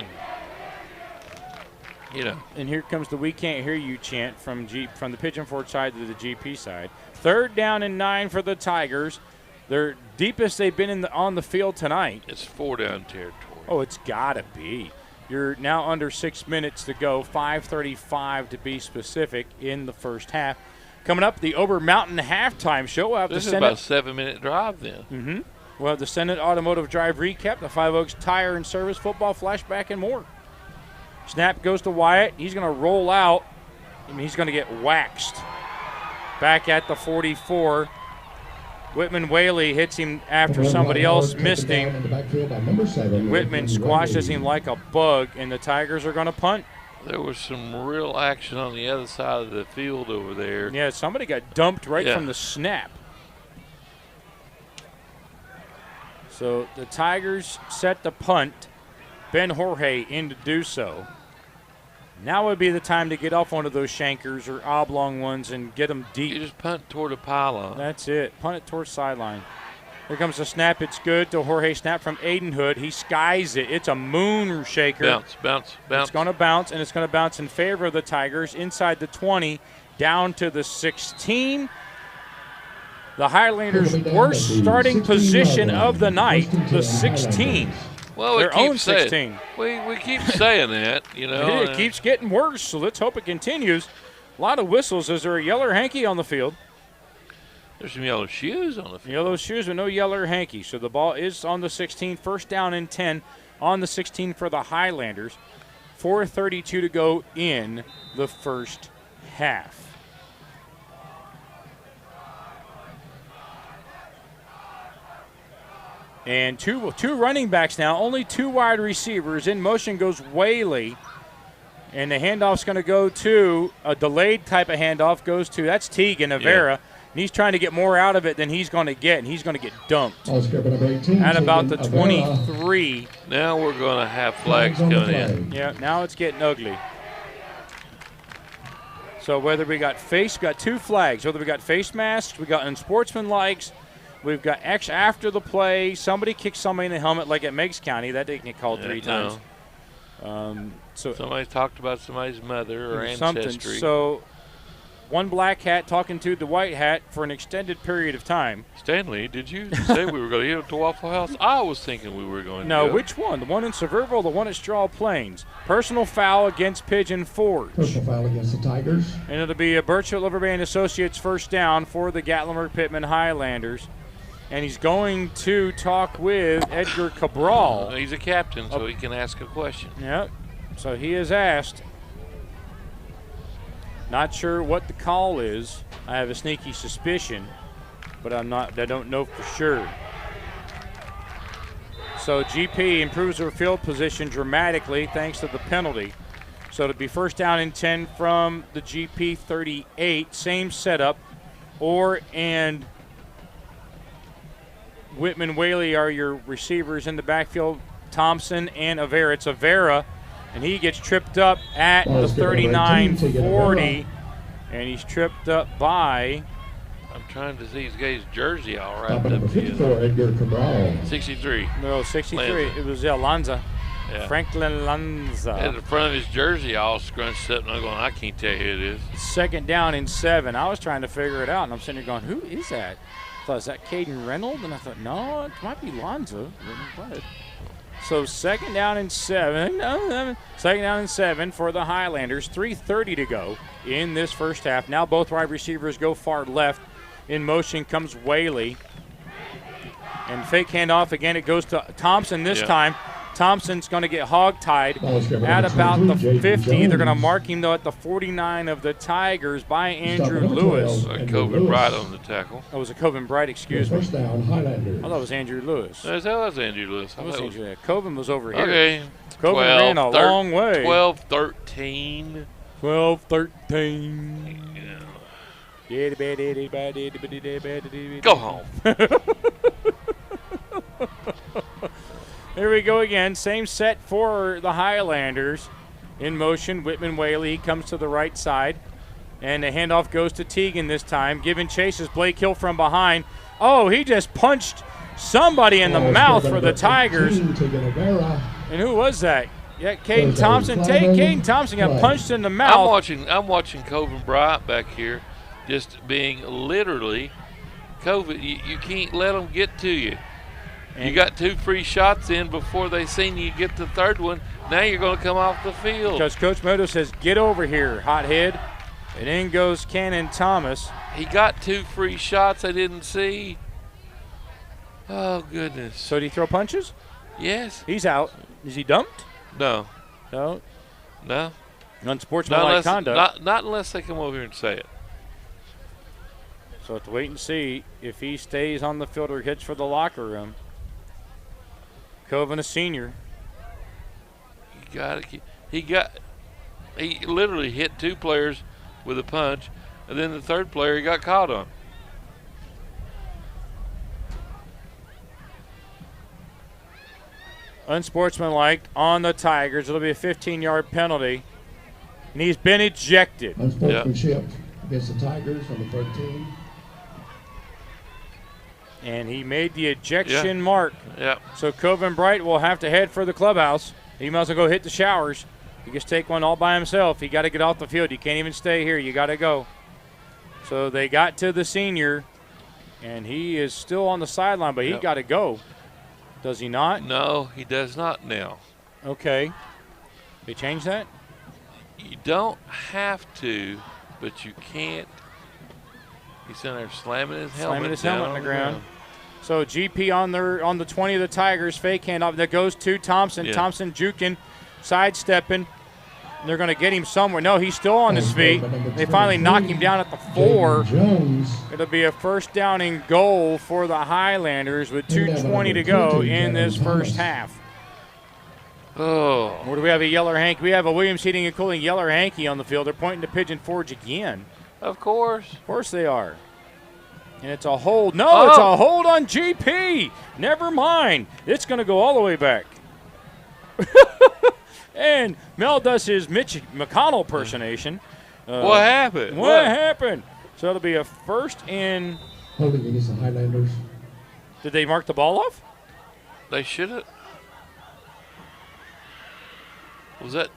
And here comes the "We Can't Hear You" chant from the Pigeon Forge side to the GP side. 3rd down and 9 for the Tigers. They're deepest they've been on the field tonight. It's 4-down territory. Oh, it's got to be. You're now under 6 minutes to go, 5:35 to be specific in the first half. Coming up, the Ober Mountain halftime show. We'll have this is about a 7-minute drive then. Mm-hmm. We'll have the Senate Automotive Drive recap, the Five Oaks Tire and Service football flashback, and more. Snap goes to Wyatt. He's going to roll out, and he's going to get waxed. Back at the 44. Whitman Whaley hits him after somebody else missed him. Whitman squashes him like a bug, and the Tigers are going to punt. There was some real action on the other side of the field over there. Yeah, somebody got dumped right from the snap. So the Tigers set the punt. Ben Jorge in to do so. Now would be the time to get off one of those shankers or oblong ones and get them deep. You just punt toward a pylon. That's it. Punt it towards sideline. Here comes the snap. It's good to Jorge. Snap from Aiden Hood. He skies it. It's a moon shaker. Bounce. It's going to bounce, and it's going to bounce in favor of the Tigers inside the 20, down to the 16. The Highlanders' worst starting position of the night, the 16. Well, their own 16. We keep saying that, It keeps getting worse, so let's hope it continues. A lot of whistles. Is there a Yeller Hankey on the field? There's some yellow shoes on the field. Yellow shoes, but no Yeller Hankey. So the ball is on the 16. First down and 10 on the 16 for the Highlanders. 4:32 to go in the first half. And two running backs now, only 2 wide receivers. In motion goes Whaley. And the handoff's going to go to a delayed type of handoff goes to, that's Teagan Avera. Yeah. And he's trying to get more out of it than he's going to get, and he's going to get dumped. At about the 23. Now we're going to have flags coming in. Yeah, now it's getting ugly. So whether we got two flags, whether we got face masks, we got unsportsmanlikes, we've got X after the play, somebody kicks somebody in the helmet like at Meigs County. That didn't get called 3 times. So somebody talked about somebody's mother or ancestry. So one black hat talking to the white hat for an extended period of time. Stanley, did you say we were going to get to Waffle House? I was thinking we were going to No, go. which one? The one in Sevierville, the one at Straw Plains. Personal foul against Pigeon Forge. Personal foul against the Tigers. And it'll be a Birchfield Liverband Associates first down for the Gatlinburg-Pittman Highlanders. And he's going to talk with Edgar Cabral. He's a captain, so he can ask a question. Yep. So he is asked. Not sure what the call is. I have a sneaky suspicion, but I don't know for sure. So GP improves her field position dramatically thanks to the penalty. So it'll be first down and 10 from the GP 38. Same setup. Orr and Whitman Whaley are your receivers in the backfield. Thompson and Avera. It's Avera. And he gets tripped up at the 39-40, and he's tripped up by. I'm trying to see his guy's jersey all right. Number 54, Edgar Cabral. 63. No, 63. Lanza. It was Lanza. Yeah. Franklin Lanza. At the front of his jersey all scrunched up, and I'm going, I can't tell you who it is. Second down and 7. I was trying to figure it out, and I'm sitting here going, who is that? I thought, is that Caden Reynolds? And I thought, no, it might be Lanza. But so second down and 7. Second down and 7 for the Highlanders. 3:30 to go in this first half. Now both wide receivers go far left. In motion comes Whaley. And fake handoff again. It goes to Thompson this time. Thompson's going to get hog-tied at about the 50. They're going to mark him, though, at the 49 of the Tigers by Andrew Lewis. Coven Bright on the tackle. Oh, it was a Coven Bright, excuse me. First down, Highlanders. I thought it was Andrew Lewis. That was Andrew Lewis. Coven was over here. Okay. Coven ran a long way. 12-13. 12-13. Go home. Here we go again. Same set for the Highlanders. In motion, Whitman Whaley comes to the right side. And the handoff goes to Teagan this time. Giving chase is Blake Hill from behind. Oh, he just punched somebody in the mouth for the Tigers. And who was that? Yeah, Caden Thompson. Caden Thompson got punched in the mouth. I'm watching Coven Bright back here just being literally COVID. You can't let them get to you. You got 2 free shots in before they seen you get the third one. Now you're going to come off the field. Because Coach Moto says, get over here, hothead. And in goes Cannon Thomas. He got 2 free shots I didn't see. Oh, goodness. So did he throw punches? Yes. He's out. Is he dumped? No. No. No. Unsportsmanlike conduct. Not unless they come over here and say it. So we'll have to wait and see if he stays on the field or heads for the locker room. Coven, a senior. He literally hit 2 players with a punch, and then the third player he got caught on. Unsportsmanlike on the Tigers. It'll be a 15-yard penalty, and he's been ejected. Unsportsmanship against the Tigers on the 13. And he made the ejection mark. Yeah. So Coven Bright will have to head for the clubhouse. He might as well go hit the showers. He just take one all by himself. He got to get off the field. You can't even stay here. You got to go. So they got to the senior, and he is still on the sideline, but he got to go. Does he not? No, he does not now. Okay. They changed that? You don't have to, but you can't. He's in there slamming his helmet. Slamming his helmet on the ground. So GP on the 20 of the Tigers. Fake handoff. That goes to Thompson. Yeah. Thompson juking, sidestepping. They're going to get him somewhere. No, he's still on his feet. They finally knock him down at the 4. It'll be a first down and goal for the Highlanders with 2:20 to go in this first half. Oh. Where do we have a Yeller Hanky? We have a Williams Heating and Cooling Yeller Hanky on the field. They're pointing to Pigeon Forge again. Of course. Of course they are. And it's a hold. No, it's a hold on GP. Never mind. It's going to go all the way back. And Mel does his Mitch McConnell impersonation. What happened? What happened? So it'll be a first and. Holding against the Highlanders. Did they mark the ball off? They should have. Was that?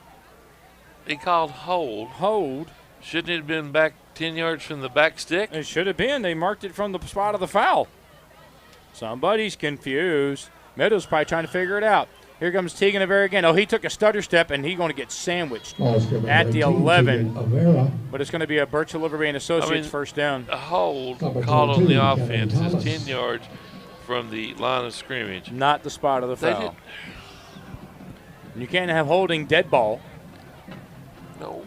He called hold. Hold. Shouldn't it have been back 10 yards from the back stick? It should have been. They marked it from the spot of the foul. Somebody's confused. Meadows probably trying to figure it out. Here comes Tegan Avera again. Oh, he took a stutter step, and he's going to get sandwiched at the 11. But it's going to be a Birchall Livery and Associates first down. A hold called on the offense is 10 yards from the line of scrimmage. Not the spot of the foul. You can't have holding dead ball. No.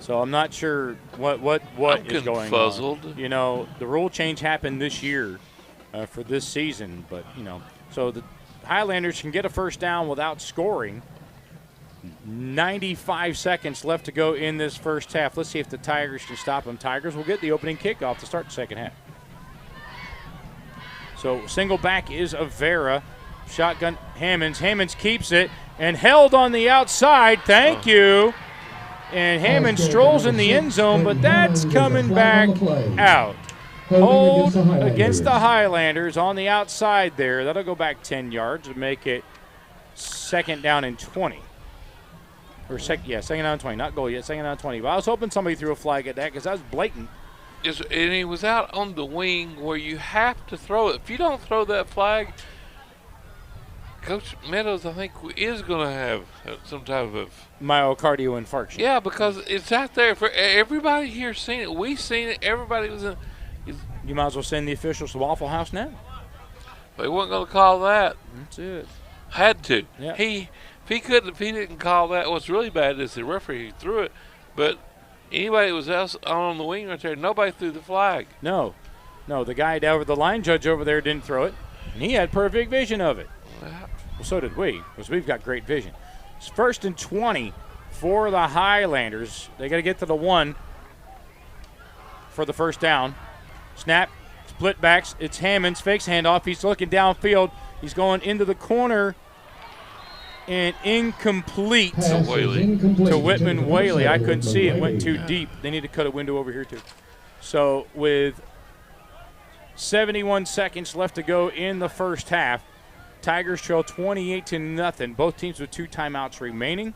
So I'm not sure what is going on. You know, the rule change happened this year for this season, but, you know, so the Highlanders can get a first down without scoring. 95 seconds left to go in this first half. Let's see if the Tigers can stop them. Tigers will get the opening kickoff to start the second half. So single back is Avera. Shotgun Hammonds. Hammonds keeps it and held on the outside. Thank you. And Hammond strolls in the end zone, but that's coming back out. Hold against the Highlanders on the outside there. That'll go back 10 yards and make it second down and 20. Or second down and 20. Not goal yet, second down and 20. But I was hoping somebody threw a flag at that because that was blatant. And he was out on the wing where you have to throw it. If you don't throw that flag, Coach Meadows, I think, is going to have some type of myocardial infarction. Yeah, because it's out there for everybody here seen it. We've seen it. Everybody was in. You might as well send the officials to Waffle House now. They weren't going to call that. That's it. Had to. Yeah. If he didn't call that, what's really bad is the referee threw it. But anybody that was out on the wing right there, nobody threw the flag. No, the guy over the line judge over there didn't throw it, and he had perfect vision of it. Well, so did we, because we've got great vision. It's first and 20 for the Highlanders. They got to get to the 1 for the first down. Snap, split backs. It's Hammonds, fakes handoff. He's looking downfield. He's going into the corner, and incomplete to Whitman Whaley. I couldn't see it. Went too deep. They need to cut a window over here, too. So with 71 seconds left to go in the first half, Tigers trail 28-0. Both teams with 2 timeouts remaining.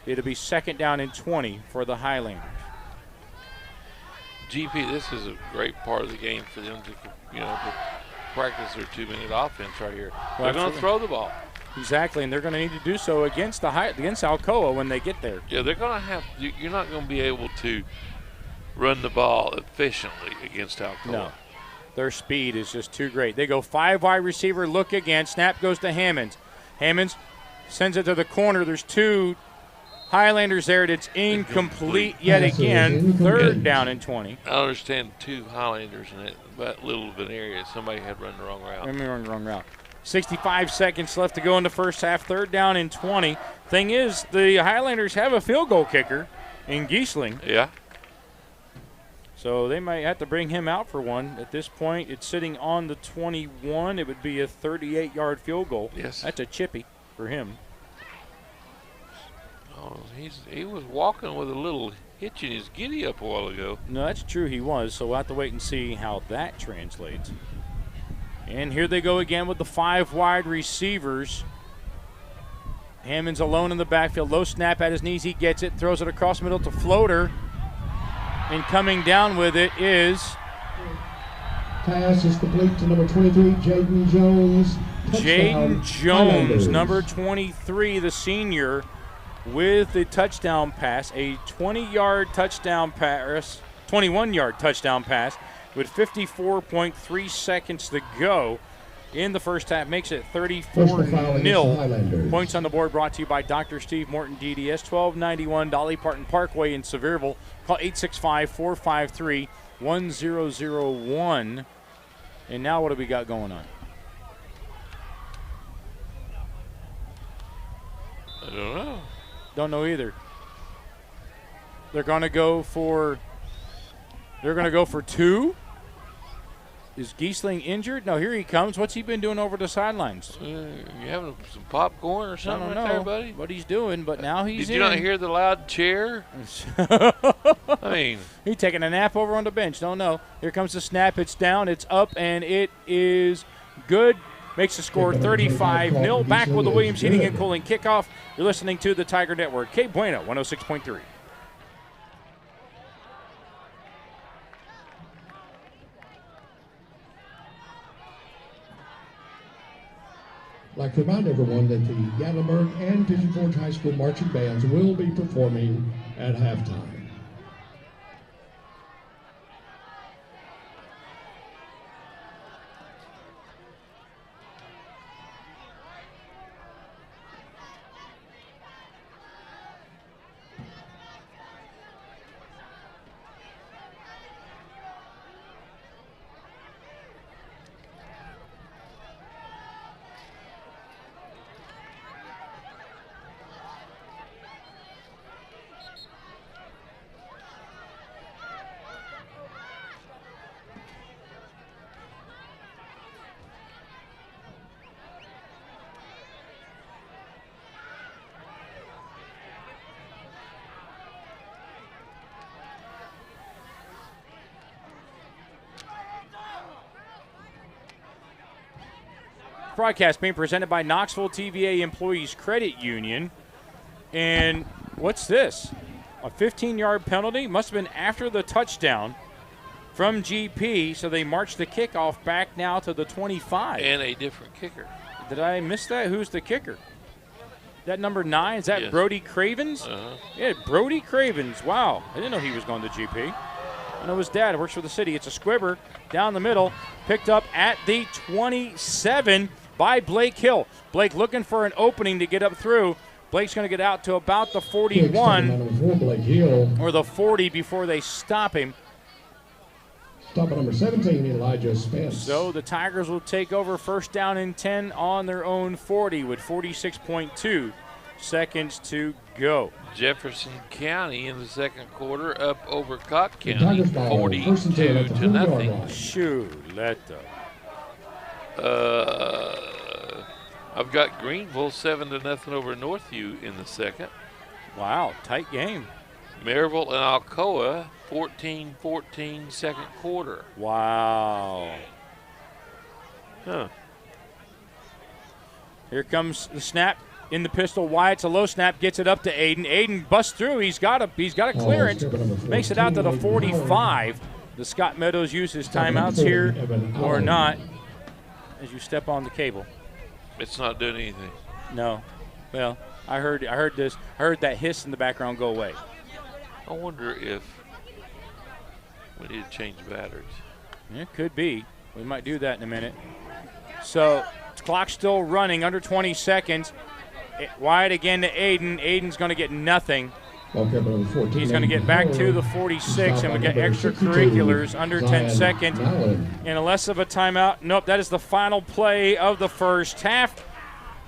It'll be second down and 20 for the Highlanders. GP, this is a great part of the game for them to, to practice their 2-minute offense right here. They're going to throw the ball. Exactly, and they're going to need to do so against Alcoa when they get there. Yeah, they're going to have. You're not going to be able to run the ball efficiently against Alcoa. No. Their speed is just too great. They go 5 wide receiver, look again. Snap goes to Hammonds. Hammonds sends it to the corner. There's 2 Highlanders there. It's incomplete yet again. Third down and 20. I understand 2 Highlanders in that little of an area. Somebody had run the wrong route. 65 seconds left to go in the first half. Third down and 20. Thing is, the Highlanders have a field goal kicker in Giesling. Yeah. So they might have to bring him out for one. At this point, it's sitting on the 21. It would be a 38-yard field goal. Yes. That's a chippy for him. Oh, he was walking with a little hitch in his giddy up a while ago. No, that's true, he was. So we'll have to wait and see how that translates. And here they go again with the 5 wide receivers. Hammond's alone in the backfield. Low snap at his knees. He gets it, throws it across the middle to Floater. And coming down with it is pass is complete to number 23, Jaden Jones. Jaden Jones, number 23, the senior, with the touchdown pass, a 20-yard touchdown pass, 21-yard touchdown pass with 54.3 seconds to go in the first half. Makes it 34-0. Points on the board brought to you by Dr. Steve Morton, DDS, 1291 Dolly Parton Parkway in Sevierville. Call 865-453-1001. And now what do we got going on? I don't know. Don't know either. They're going to go for 2. Is Giesling injured? No, here he comes. What's he been doing over the sidelines? You having some popcorn or I something don't right know there, buddy? what he's doing, but now he's Did you not hear the loud cheer? I mean, He's taking a nap over on the bench. Don't know. Here comes the snap. It's down. It's up, and it is good. Makes the score 35-0. Back with the Williams Heating and Cooling kickoff. You're listening to the Tiger Network. Cape Buena, 106.3. I'd like to remind everyone that the Gatlinburg and Pigeon Forge High School marching bands will be performing at halftime. Broadcast being presented by Knoxville TVA Employees Credit Union. And what's this? A 15-yard penalty? Must have been after the touchdown from GP, so they marched the kickoff back now to the 25. and a different kicker. Did I miss that? Who's the kicker? That number 9? Is that Yes. Brody Cravens? Uh-huh. Yeah, Brody Cravens. Wow. I didn't know he was going to GP. I know his dad works for the city. It's a squibber down the middle, picked up at the 27 by Blake Hill. Blake looking for an opening to get up through. Blake's going to get out to about the 41 For Blake Hill. or the 40 before they stop him. Stop at number 17, Elijah Spence. So the Tigers will take over first down and 10 on their own 40 with 46.2 seconds to go. Jefferson County in the second quarter up over Cott The County, Tigers ball, 42 first and 10 at the to 40-yard nothing. line. Shuletta. I've got Greenville 7-0 over Northview in the second. Wow, tight game. Maryville and Alcoa 14-14 second quarter. Wow. Huh. Here comes the snap in the pistol wide. It's a low snap. Gets it up to Aiden. Aiden busts through. He's got a clearance. step at number Makes it out to the 14, 45. The Scott Meadows use his Step at number timeouts 30, here Evan or Allen. not as you step on the cable. It's not doing anything. No. Well, I heard this. I heard that hiss in the background go away. I wonder if we need to change batteries. It could be. We might do that in a minute. So, clock's still running, under 20 seconds. Wide again to Aiden. Aiden's going to get nothing. Ball carrier number 14, He's going to get back to the 46, and we get extracurriculars under 10 seconds. And less of a timeout. Nope, that is the final play of the first half.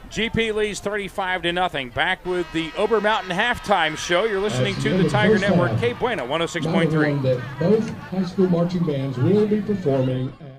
GP leads 35-0. Back with the Ober Mountain halftime show. You're listening to the Tiger Network, Cape Buena, 106.3. That both high school marching bands will be performing at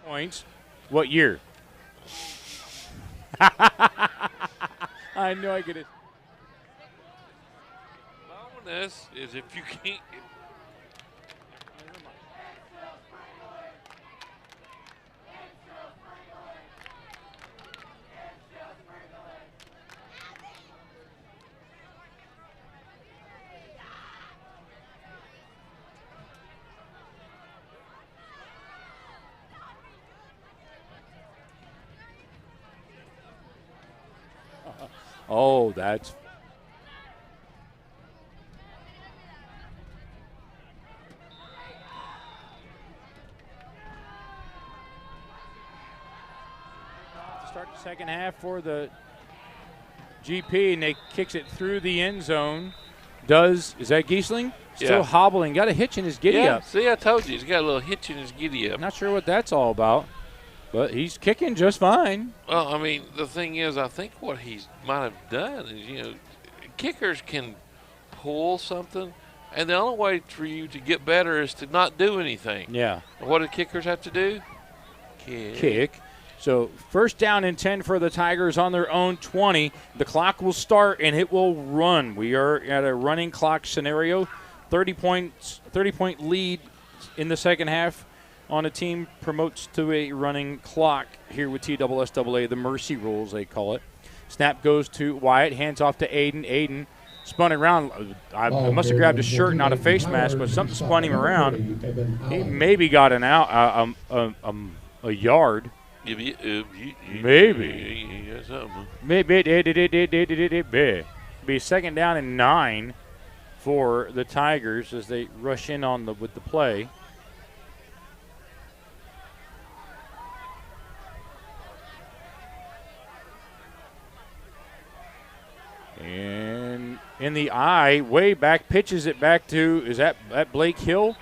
Points. What year? I know I get it. Bonus is if you can't. Oh, that's. Start the second half for the GP, and they kicks it through the end zone. Is that Giesling? Still hobbling. Got a hitch in his giddy up. See, I told you. He's got a little hitch in his giddy up. Not sure what that's all about, but he's kicking just fine. Well, I mean, the thing is, I think what he might have done is, kickers can pull something, and the only way for you to get better is to not do anything. Yeah. What do kickers have to do? Kick. So first down and 10 for the Tigers on their own 20. The clock will start, and it will run. We are at a running clock scenario. 30-point lead in the second half on a team promotes to a running clock here with TSSAA, the mercy rules they call it. Snap goes to Wyatt, hands off to Aiden. Aiden spun around. I must have grabbed his shirt, not a face mask, but something spun him around. He maybe got an out, a yard. Maybe. Maybe. Be second down and 9 for the Tigers as they rush in with the play. And in the eye, way back, pitches it back to, is that Blake Hill?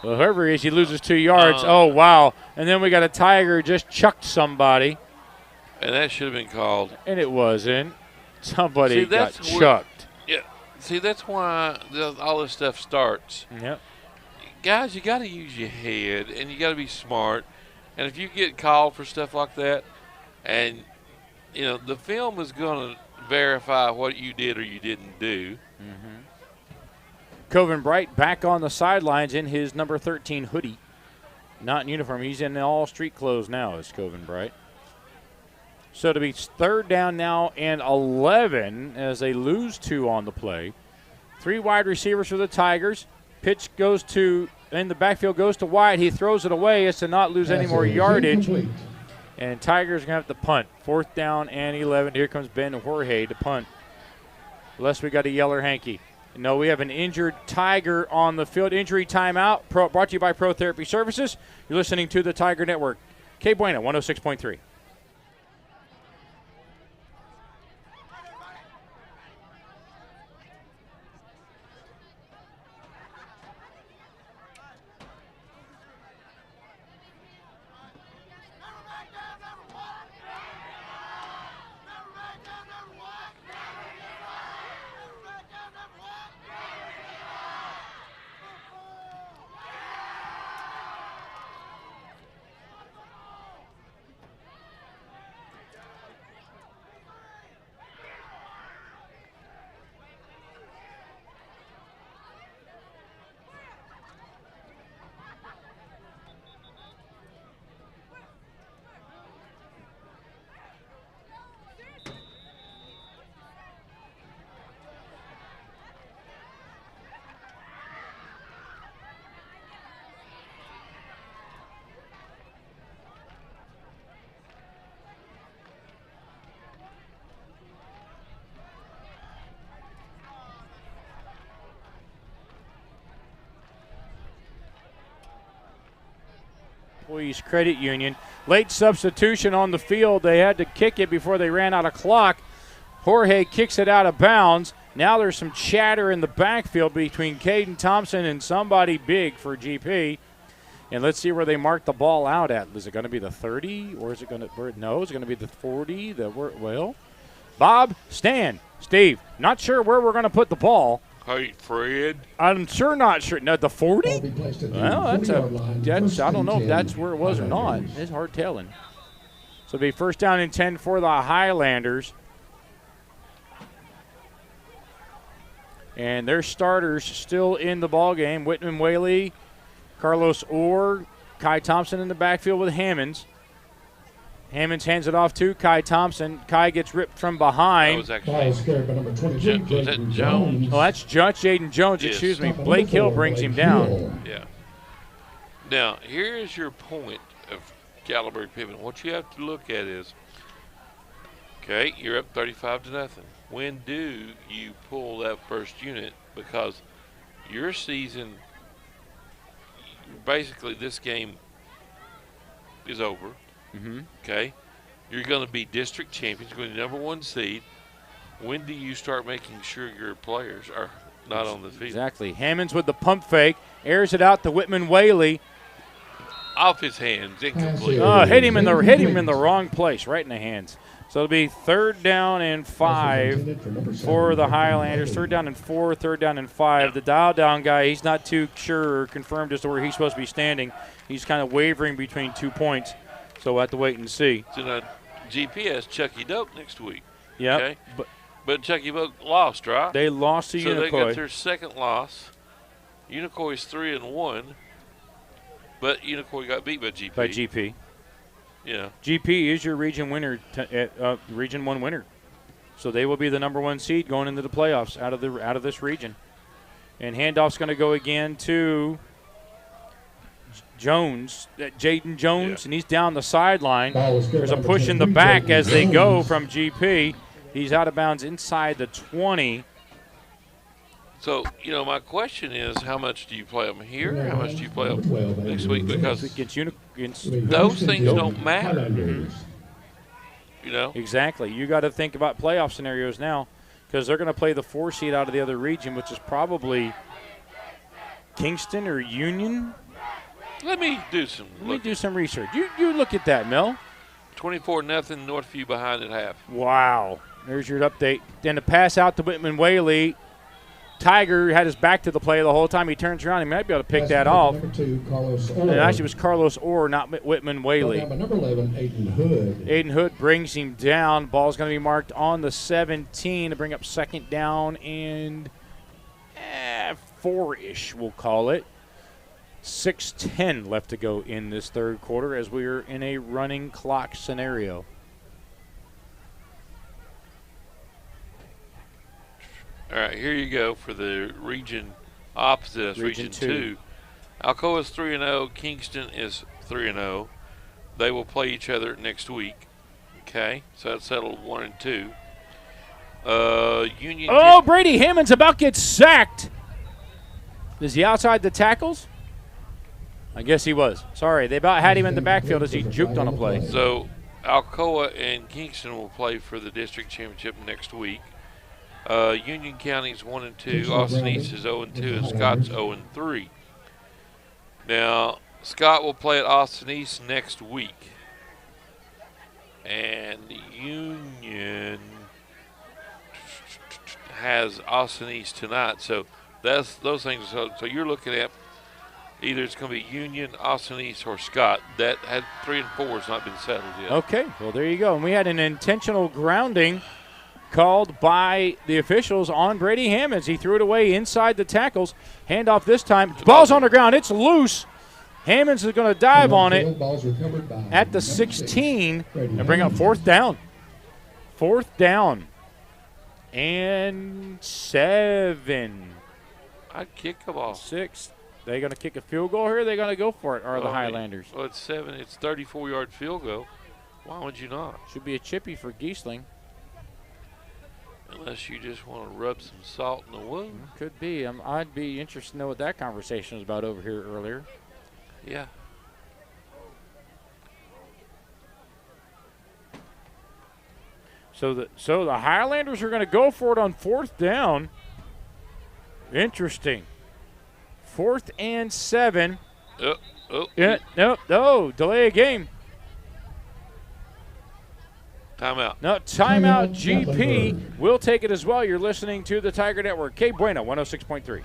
Well, whoever he is, he loses 2 yards. Oh, wow. And then we got a Tiger who just chucked somebody. And that should have been called. And it wasn't. Somebody got chucked. Yeah. See, that's why all this stuff starts. Yep. Guys, you got to use your head, and you got to be smart. And if you get called for stuff like that, and, the film is going to verify what you did or you didn't do. Mm-hmm. Coven Bright back on the sidelines in his number 13 hoodie. Not in uniform. He's in all street clothes now, is Coven Bright. So to be third down now and 11 as they lose 2 on the play. 3 wide receivers for the Tigers. Pitch goes in the backfield goes to Wyatt. He throws it away as to not lose any more yardage. And Tigers are going to have to punt. 4th down and 11. Here comes Ben Jorge to punt. Unless we got a yeller hanky. No, we have an injured Tiger on the field. Injury timeout brought to you by Pro Therapy Services. You're listening to the Tiger Network. K Bueno, 106.3. Employees Credit Union. Late substitution on the field. They had to kick it before they ran out of clock. Jorge kicks it out of bounds. Now there's some chatter in the backfield between Caden Thompson and somebody big for GP. And let's see where they mark the ball out at. Is it going to be the 30 or is it going to – no, it's going to be the 40. Bob, Stan, Steve, not sure where we're going to put the ball. Hey, Fred. I'm not sure. No, the 40? Ball be placed at the Well, 40-yard line. that's First I don't and know if 10, that's where it was or not. Highlanders. It's hard telling. So it'll be first down and 10 for the Highlanders. And their starters still in the ball game. Whitman Whaley, Carlos Orr, Kai Thompson in the backfield with Hammonds. Hammonds hands it off to Kai Thompson. Kai gets ripped from That behind. was Ball actually is carried by number 23, Was that Jaden Jones? Oh, that's Jaden Jones, Yes. excuse me. Stop at Blake number Hill 4, brings him Blake down. Hill. Yeah. Now, here is your point of Gatlinburg-Pittman. What you have to look at is, okay, you're up 35-0. When do you pull that first unit? Because your season, basically this game is over. Mm-hmm. Okay? You're going to be district champions, going to be number 1 seed. When do you start making sure your players are not on the field? Exactly. Hammonds with the pump fake. Airs it out to Whitman Whaley. Off his hands, incomplete. Hit him in the wrong place, right in the hands. So it'll be third down and 5 for the Highlanders. Third down and 4, third down and 5. The dial down guy, he's not too sure or confirmed as to where he's supposed to be standing. He's kind of wavering between 2 points. So we'll have to wait and see. So now GPS Chucky Doak next week. Yeah, Okay. But Chucky Doak lost, right? they lost to so they got Unicoi. their second loss. Unicoi is 3-1, but Unicoi got beat by GP. By GP. Yeah. GP is your region winner, Region 1 winner. So they will be the number 1 seed going into the playoffs out of this region. And handoff's going to go again to Jones, Jaden Jones, and he's down the sideline. There's a push in the back as they go from GP. He's out of bounds inside the 20. So, my question is, how much do you play them here? How much do you play them next week? Because Against those things don't matter. Exactly. You got to think about playoff scenarios now because they're going to play the 4 seed out of the other region, which is probably Kingston or Union. Let me do some research. You look at that, Mel. 24-0 Northview behind at half. Wow. There's your update. Then the pass out to Whitman Whaley. Tiger had his back to the play the whole time. He turns around. He might be able to pick that off. Number 2, Carlos Orr. And actually, it was Carlos Orr, not Whitman Whaley. Number 11, Aiden Hood. Aiden Hood brings him down. Ball's going to be marked on the 17 to bring up second down and 4-ish, we'll call it. 6:10 left to go in this third quarter as we are in a running clock scenario. All right, here you go for the region opposite us, Region 2. 2. Alcoa is 3-0. Kingston is 3-0. They will play each other next week. Okay, so that's settled 1 and 2. Union. Oh, Brady Hammond's about gets sacked. Is he outside the tackles? I guess he was. Sorry, they about had him in the backfield as he juked on a play. So Alcoa and Kingston will play for the district championship next week. Union County's 1 and 2. Austin East is 0 and 2, and Scott's 0 and 3. Now Scott will play at Austin East next week, and Union has Austin East tonight. So that's those things. So you're looking at either it's going to be Union, Austin East, or Scott. That had 3 and 4 has not been settled yet. Okay, well there you go. And we had an intentional grounding called by the officials on Brady Hammonds. He threw it away inside the tackles. Handoff this time. Ball's on the ground. It's loose. Hammonds is going to dive on it at the 16 and bring up fourth down. Fourth down and 7. I'd kick a ball. 6. They going to kick a field goal here? Or are they going to go for it? Or the Highlanders? Well, it's 7. It's 34-yard field goal. Why would you not? Should be a chippy for Giesling. Unless you just want to rub some salt in the wound. Could be. I'd be interested to know what that conversation was about over here earlier. Yeah. So the Highlanders are going to go for it on fourth down. Interesting. 4th and 7. Oh. No, delay a game. Timeout. No, timeout, Timeout, GP. Gatlinburg. We'll take it as well. You're listening to the Tiger Network. K Bueno, 106.3.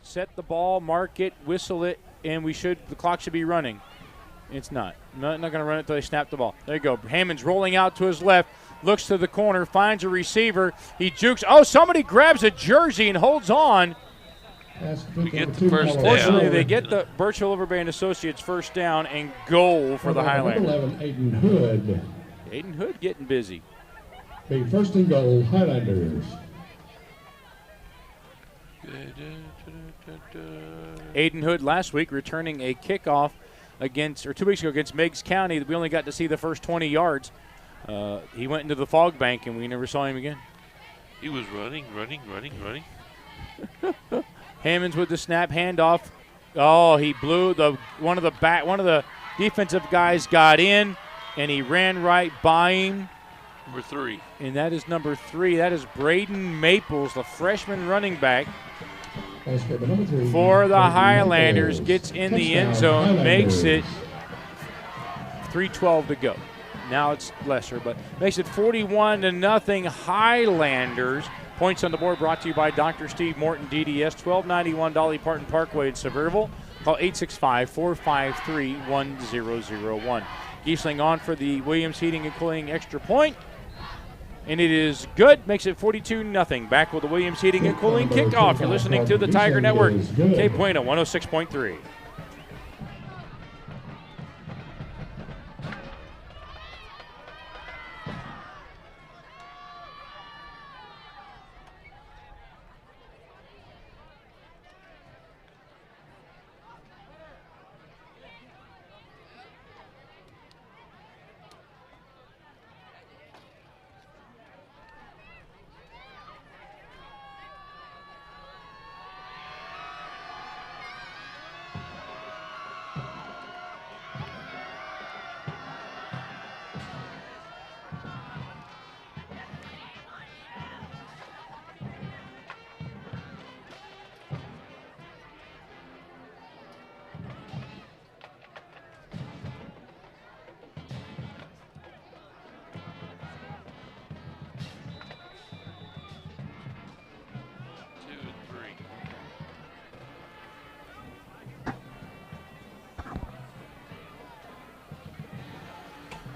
Set the ball, mark it, whistle it, and the clock should be running. It's not. Not going to run it until they snap the ball. There you go. Hammond's rolling out to his left, looks to the corner, finds a receiver. He jukes. Oh, somebody grabs a jersey and holds on. We get the first down. Fortunately, they get the Birchville Overband Associates first down and goal for the Highlanders. 11, Aiden Hood. Aiden Hood getting busy. The first and goal, Highlanders. Aiden Hood last week returning a kickoff 2 weeks ago against Meigs County. We only got to see the first 20 yards. He went into the fog bank, and we never saw him again. He was running. Hammonds with the snap, handoff. Oh, he blew one of the defensive guys got in, and he ran right by him. Number 3. And that is number 3. That is Braden Maples, the freshman running back for the Highlanders. Gets in the end zone, makes it 3:12 to go. Now it's lesser, but makes it 41-0 Highlanders. Points on the board brought to you by Dr. Steve Morton, DDS, 1291 Dolly Parton Parkway in Sevierville. Call 865-453-1001. Giesling on for the Williams Heating and Cooling extra point. And it is good. Makes it 42-0. Back with the Williams Heating and Cooling kickoff. You're listening to the Tiger Network. K Bueno, 106.3.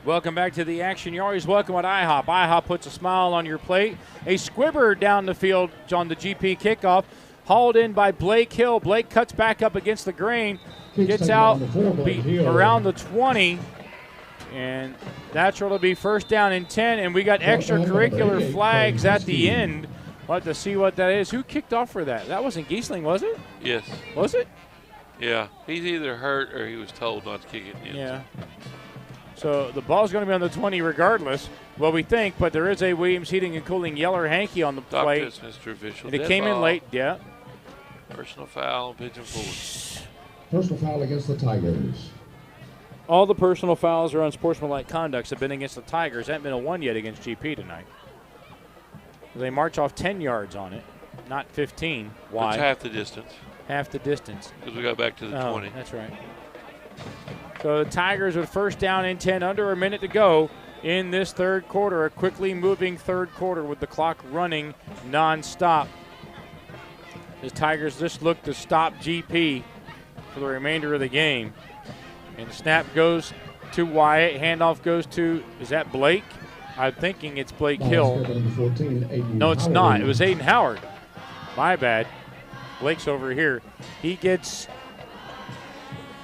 Welcome back to the action. You're always welcome at IHOP. IHOP puts a smile on your plate. A squibber down the field on the GP kickoff. Hauled in by Blake Hill. Blake cuts back up against the grain. Gets out around the 20. And that's what'll be first down and 10. And we got extracurricular flags at the end. We'll have to see what that is. Who kicked off for that? That wasn't Giesling, was it? Yes. Was it? Yeah. He's either hurt or he was told not to kick it in. Yeah. So the ball's going to be on the 20 regardless, well, we think, but there is a Williams Heating and Cooling yeller hanky on the plate. Mr. Official. And it came in late, yeah. Personal foul on Pigeon Forward. Personal foul against the Tigers. All the personal fouls or unsportsmanlike conducts have been against the Tigers. There hasn't been a one yet against GP tonight. They march off 10 yards on it, not 15. Why? It's half the distance. Half the distance. Because we got back to the 20. That's right. So the Tigers with first down and 10, under a minute to go in this third quarter. A quickly moving third quarter with the clock running nonstop. The Tigers just look to stop GP for the remainder of the game. And the snap goes to Wyatt. Handoff goes to, is that Blake? I'm thinking it's Blake Hill. 14, No, it's not. It was Aiden Howard. My bad. Blake's over here. He gets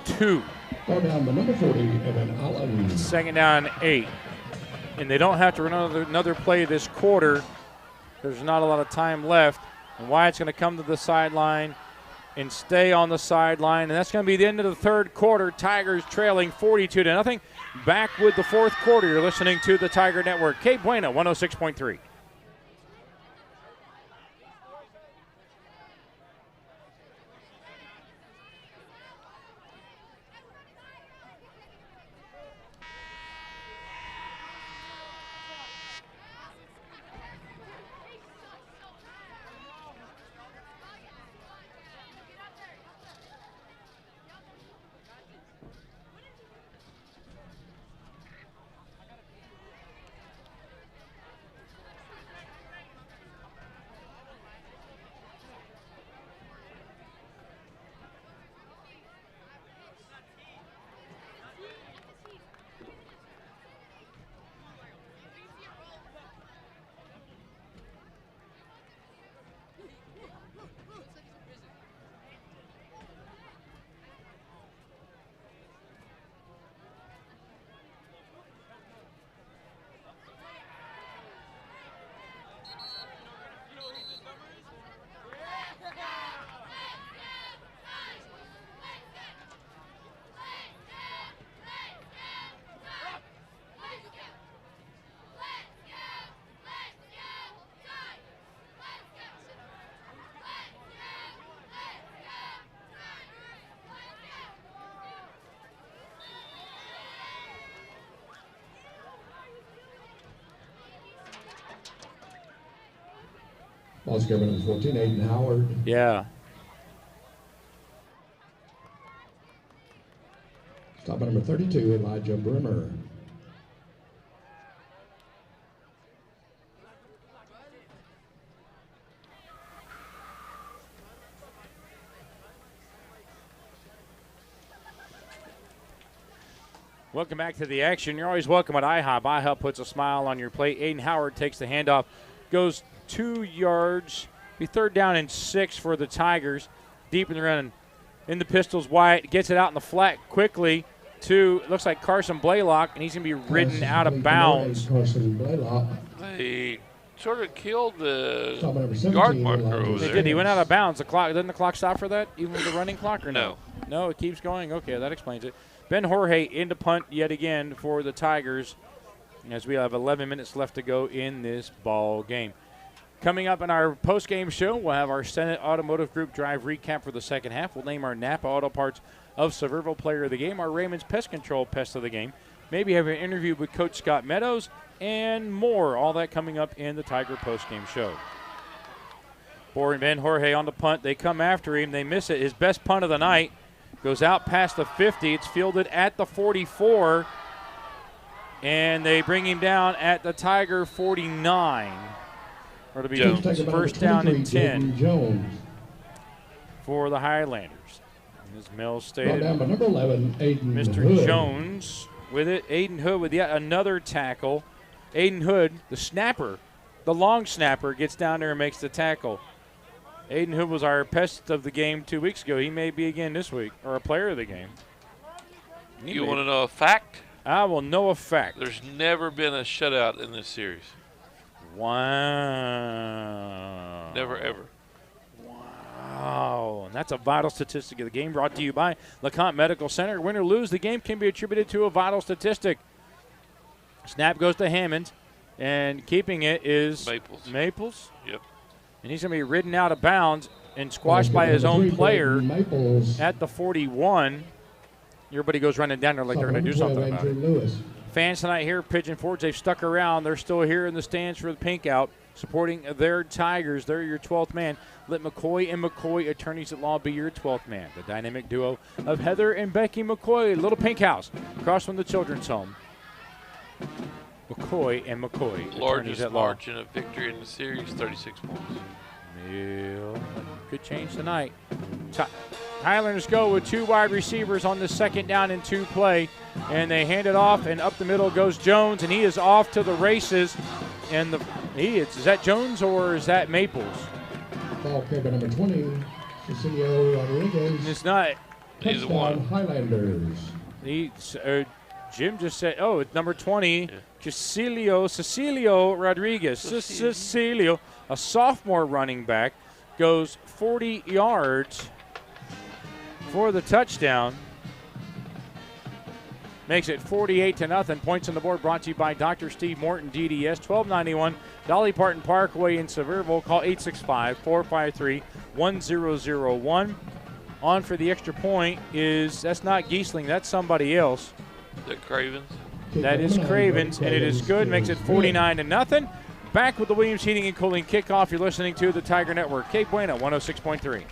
2. Ball down to number 40, Evan Allen. Second down, 8. And they don't have to run another play this quarter. There's not a lot of time left. And Wyatt's going to come to the sideline and stay on the sideline. And that's going to be the end of the third quarter. Tigers trailing 42-0. Back with the fourth quarter. You're listening to the Tiger Network. Cape Buena, 106.3. Ball's given number 14, Aiden Howard. Yeah. Stop at number 32, Elijah Brimmer. Welcome back to the action. You're always welcome at IHOP. IHOP puts a smile on your plate. Aiden Howard takes the handoff, goes 2 yards. Be third down and 6 for the Tigers. Deep in the run. In the pistols, Wyatt gets it out in the flat quickly to, looks like Carson Blaylock, and he's going to be ridden out of bounds. Carson Blaylock. They sort of killed the Stop at number 17, guard marker over Elijah They there. did. He went out of bounds. Doesn't the clock stop for that, even with the running clock, or no? No. No, it keeps going. Okay, that explains it. Ben Jorge into punt yet again for the Tigers as we have 11 minutes left to go in this ball game. Coming up in our post-game show, we'll have our Senate Automotive Group drive recap for the second half. We'll name our Napa Auto Parts of Sevierville Player of the Game, our Raymond's Pest Control Pest of the Game. Maybe have an interview with Coach Scott Meadows and more. All that coming up in the Tiger post-game show. Bohr and Ben Jorge on the punt. They come after him. They miss it. His best punt of the night goes out past the 50. It's fielded at the 44. And they bring him down at the Tiger 49. Or to be first down and 10 Jones. for the Highlanders. And as Mills stated, Down by number 11, Aiden Mr. Hood. Jones with it. Aiden Hood with yet another tackle. Aiden Hood, the snapper, the long snapper, gets down there and makes the tackle. Aiden Hood was our pest of the game 2 weeks ago. He may be again this week, or a player of the game. You want to know a fact? I will know a fact. There's never been a shutout in this series. Wow. Never, ever. Wow. And that's a vital statistic of the game, brought to you by LeCompte Medical Center. Win or lose, the game can be attributed to a vital statistic. Snap goes to Hammond, and keeping it is Maples. Yep. And he's going to be ridden out of bounds and squashed by his own player at the 41. Everybody goes running down there like they're going to do something about it. Fans tonight here at Pigeon Forge, they've stuck around. They're still here in the stands for the pink out, supporting their Tigers. They're your 12th man. Let McCoy and McCoy Attorneys at Law be your 12th man. The dynamic duo of Heather and Becky McCoy, Little Pink House, across from the Children's Home. McCoy and McCoy. Largest margin of victory in the series, 36 points. Could change tonight. Highlanders go with 2 wide receivers on the second down and 2 play, and they hand it off, and up the middle goes Jones, and he is off to the races. And is that Jones or is that Maples? Ball carried by number 20, Cecilio Rodriguez. It's not. He's the Touchdown, one. Highlanders. Jim just said, oh, it's number 20, Cecilio Rodriguez. Cecilio, a sophomore running back, goes 40 yards for the touchdown. Makes it 48-0. Points on the board brought to you by Dr. Steve Morton, DDS, 1291 Dolly Parton Parkway in Sevierville. Call 865-453-1001. On for the extra point that's not Giesling, that's somebody else. The Cravens. That is Cravens, and it is good. Makes it 49-0. Back with the Williams Heating and Cooling kickoff. You're listening to the Tiger Network. Cape Buena, 106.3.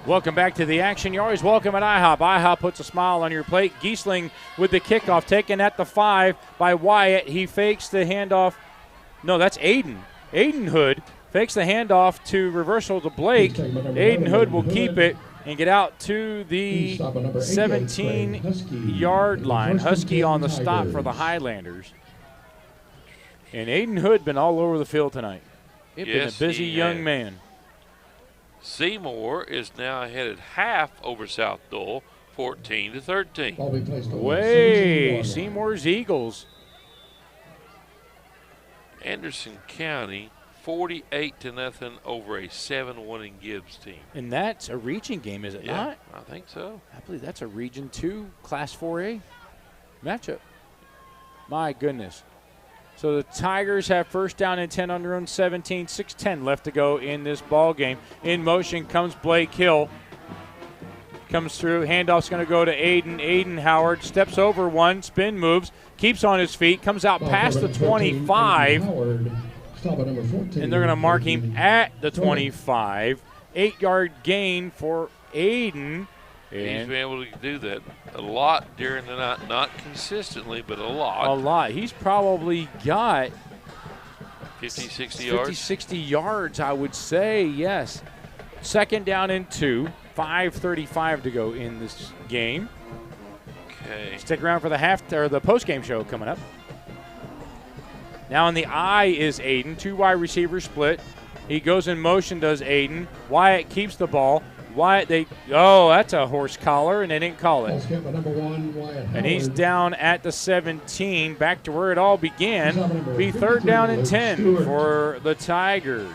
Welcome back to the action. You're always welcome at IHOP. IHOP puts a smile on your plate. Giesling with the kickoff, taken at the 5 by Wyatt. He fakes the handoff. No, that's Aiden. Aiden Hood fakes the handoff to reversal to Blake. Aiden Hood will keep it and get out to the 17-yard line. Husky on the stop for the Highlanders. And Aiden Hood been all over the field tonight. He's been a busy young man. Seymour is now ahead at half over South Dole, 14-13. Way, Seymour's Eagles. Anderson County, 48-0 over a 7-1 Gibbs team. And that's a region game, is it not? I think so. I believe that's a Region 2 Class 4A matchup. My goodness. So the Tigers have first down and 10 on their own 17, 6:10 left to go in this ball game. In motion comes Blake Hill. Comes through, handoff's going to go to Aiden. Aiden Howard steps over one, spin moves, keeps on his feet, comes out past the 25. And they're going to mark him at the 25. 8-yard gain for Aiden. He's been able to do that a lot during the night. Not consistently, but a lot. A lot. He's probably got 50, 60 yards. 50, 60 yards, I would say, yes. Second down and 2. 5:35 to go in this game. Okay. Stick around for the post-game show coming up. Now in the eye is Aiden. 2 wide receivers split. He goes in motion, does Aiden. Wyatt keeps the ball. Wyatt, that's a horse collar, and they didn't call it. And he's down at the 17, back to where it all began. Be third down and 10 for the Tigers.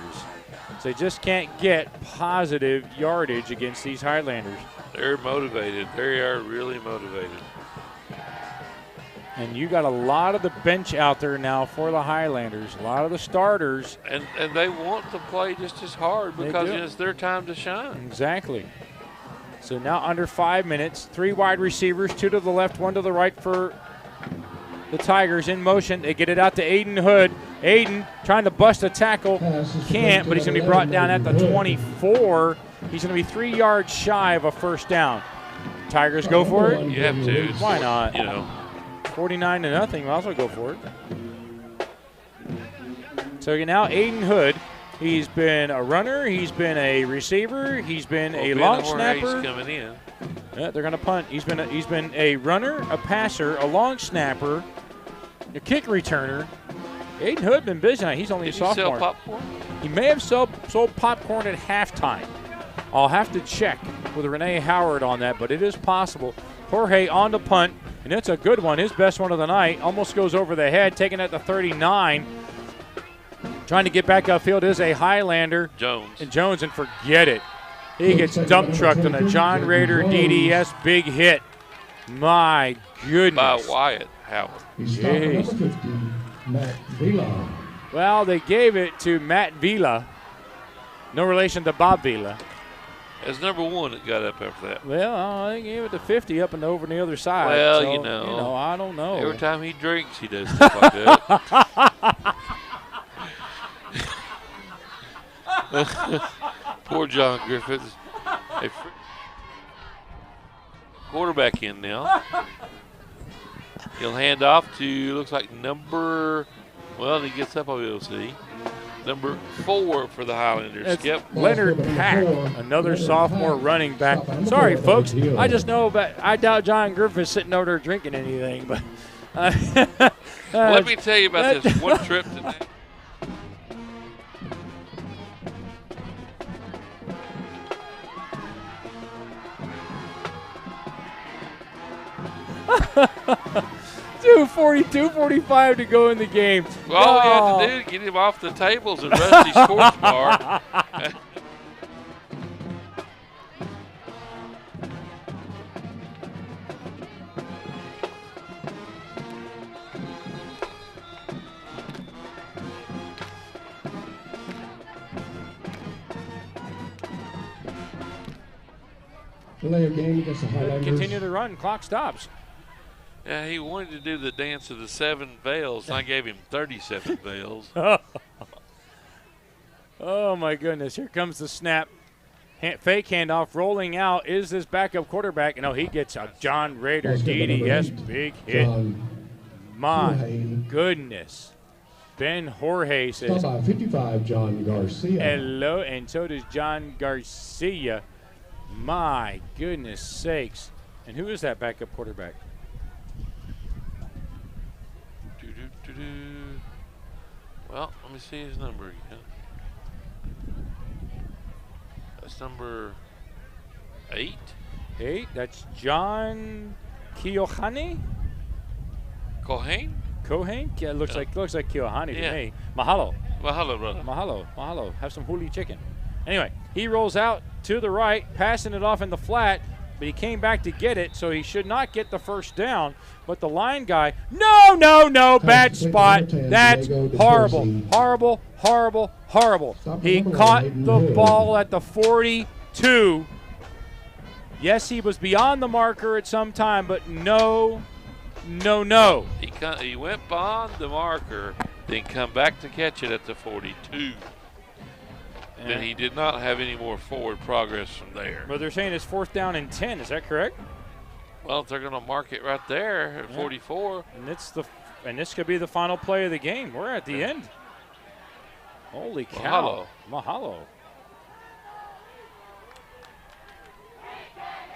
So they just can't get positive yardage against these Highlanders. They're motivated. They are really motivated. And you got a lot of the bench out there now for the Highlanders, a lot of the starters. And they want to play just as hard because it's their time to shine. Exactly. So now under 5 minutes, 3 wide receivers, 2 to the left, 1 to the right for the Tigers in motion. They get it out to Aiden Hood. Aiden trying to bust a tackle. Can't, but he's going to be brought down at the 24. He's going to be 3 yards shy of a first down. Tigers go for it? You have to. Why not? 49-0. Might as well go for it. So now Aiden Hood, he's been a runner, he's been a receiver, he's been a long snapper. Coming in. Yeah, they're going to punt. He's been a runner, a passer, a long snapper, a kick returner. Aiden Hood been busy tonight. He's only a sophomore. Did he sell popcorn? He may have sold popcorn at halftime. I'll have to check with Renee Howard on that, but it is possible. Jorge on the punt. And it's a good one, his best one of the night. Almost goes over the head, taken at the 39. Trying to get back upfield is a Highlander. Jones. And forget it. He gets dump trucked on a John Rader DDS big hit. My goodness. By Wyatt Howard. Jeez. Matt Vila. Well, they gave it to Matt Vila. No relation to Bob Vila. It's number 1 that got up after that. Well, they gave it to 50 up and over on the other side. Well, so, you know. I don't know. Every time he drinks, he does stuff like that. Poor John Griffiths. Quarterback in now. He'll hand off to, looks like number, well, he gets up, I'll be able to see. Number 4 for the Highlanders. It's Skip. Leonard Pack, another sophomore running back. Sorry, folks. I just know, but I doubt John Griffith's sitting over there drinking anything. But let me tell you about this one trip today. $2:45 to go in the game. Well, all we had to do is get him off the tables at Rusty's Sports Bar. Delay of game against the Highlanders. Continue to run. Clock stops. Yeah, he wanted to do the dance of the 7 veils, and I gave him 37 veils. Oh, my goodness. Here comes the snap. Fake handoff rolling out. Is this backup quarterback? No, he gets a John Rader DDS big hit. My goodness. Ben Jorge says, Stop by 55, John Garcia. hello, and so does John Garcia. My goodness sakes. And who is that backup quarterback? Well, let me see his number again. That's number 8. 8. That's John Kiohane. Cohen? Cohen? Yeah, looks like Kiohane Yeah. to me. Mahalo. Well, hello, brother. Mahalo. Have some huli chicken. Anyway, he rolls out to the right, passing it off in the flat, but he came back to get it, so he should not get the first down. But the line guy, no, bad spot. That's horrible. He caught the ball at the 42. Yes, he was beyond the marker at some time, but no. He went beyond the marker, then come back to catch it at the 42. Then he did not have any more forward progress from there. But they're saying it's 4th down and 10. Is that correct? Well, if they're going to mark it right there at 44. And this could be the final play of the game. We're at the end. Holy cow. Mahalo.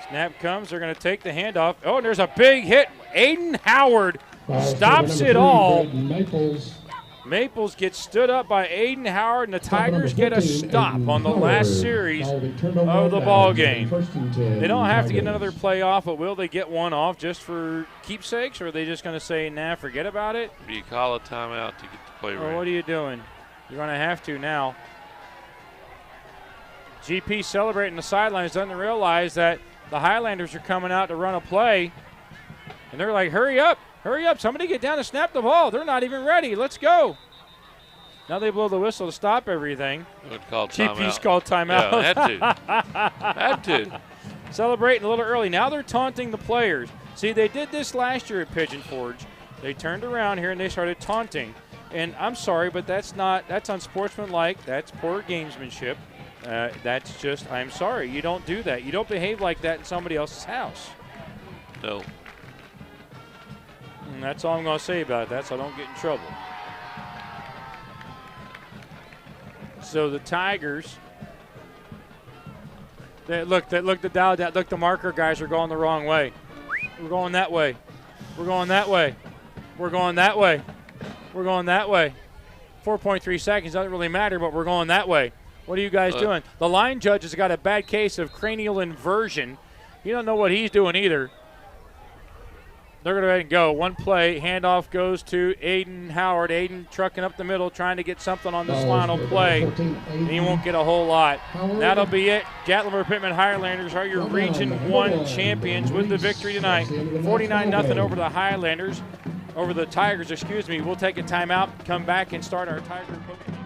Snap comes. They're going to take the handoff. Oh, and there's a big hit. Aiden Howard stops it all. Maples gets stood up by Aiden Howard, and the Tigers get a stop on the last series of the ball game. They don't have to get another play off, but will they get one off just for keepsakes, or are they just going to say, nah, forget about it? You call a timeout to get the play ready. Or what are you doing? You're going to have to now. GP celebrating the sidelines, doesn't realize that the Highlanders are coming out to run a play, and they're like, hurry up, somebody get down and snap the ball. They're not even ready. Let's go. Now they blow the whistle to stop everything. GP's called timeout. Yeah, had to. Celebrating a little early. Now they're taunting the players. See, they did this last year at Pigeon Forge. They turned around here and they started taunting. And I'm sorry, but that's unsportsmanlike. That's poor gamesmanship. That's just, I'm sorry. You don't do that. You don't behave like that in somebody else's house. No. And that's all I'm going to say about that, so I don't get in trouble. So the Tigers, look the dial down. Look, the marker guys are going the wrong way. We're going that way. We're going that way. We're going that way. We're going that way. 4.3 seconds doesn't really matter, but we're going that way. What are you guys doing? The line judge has got a bad case of cranial inversion. You don't know what he's doing either. They're going to go ahead and go. One play, handoff goes to Aiden Howard. Aiden trucking up the middle, trying to get something on this final play. And he won't get a whole lot. That'll be it. Gatlinburg-Pittman Highlanders are your Region 1 champions with the victory tonight. 49-0 over the Highlanders, over the Tigers, excuse me. We'll take a timeout, come back and start our Tiger Pregame.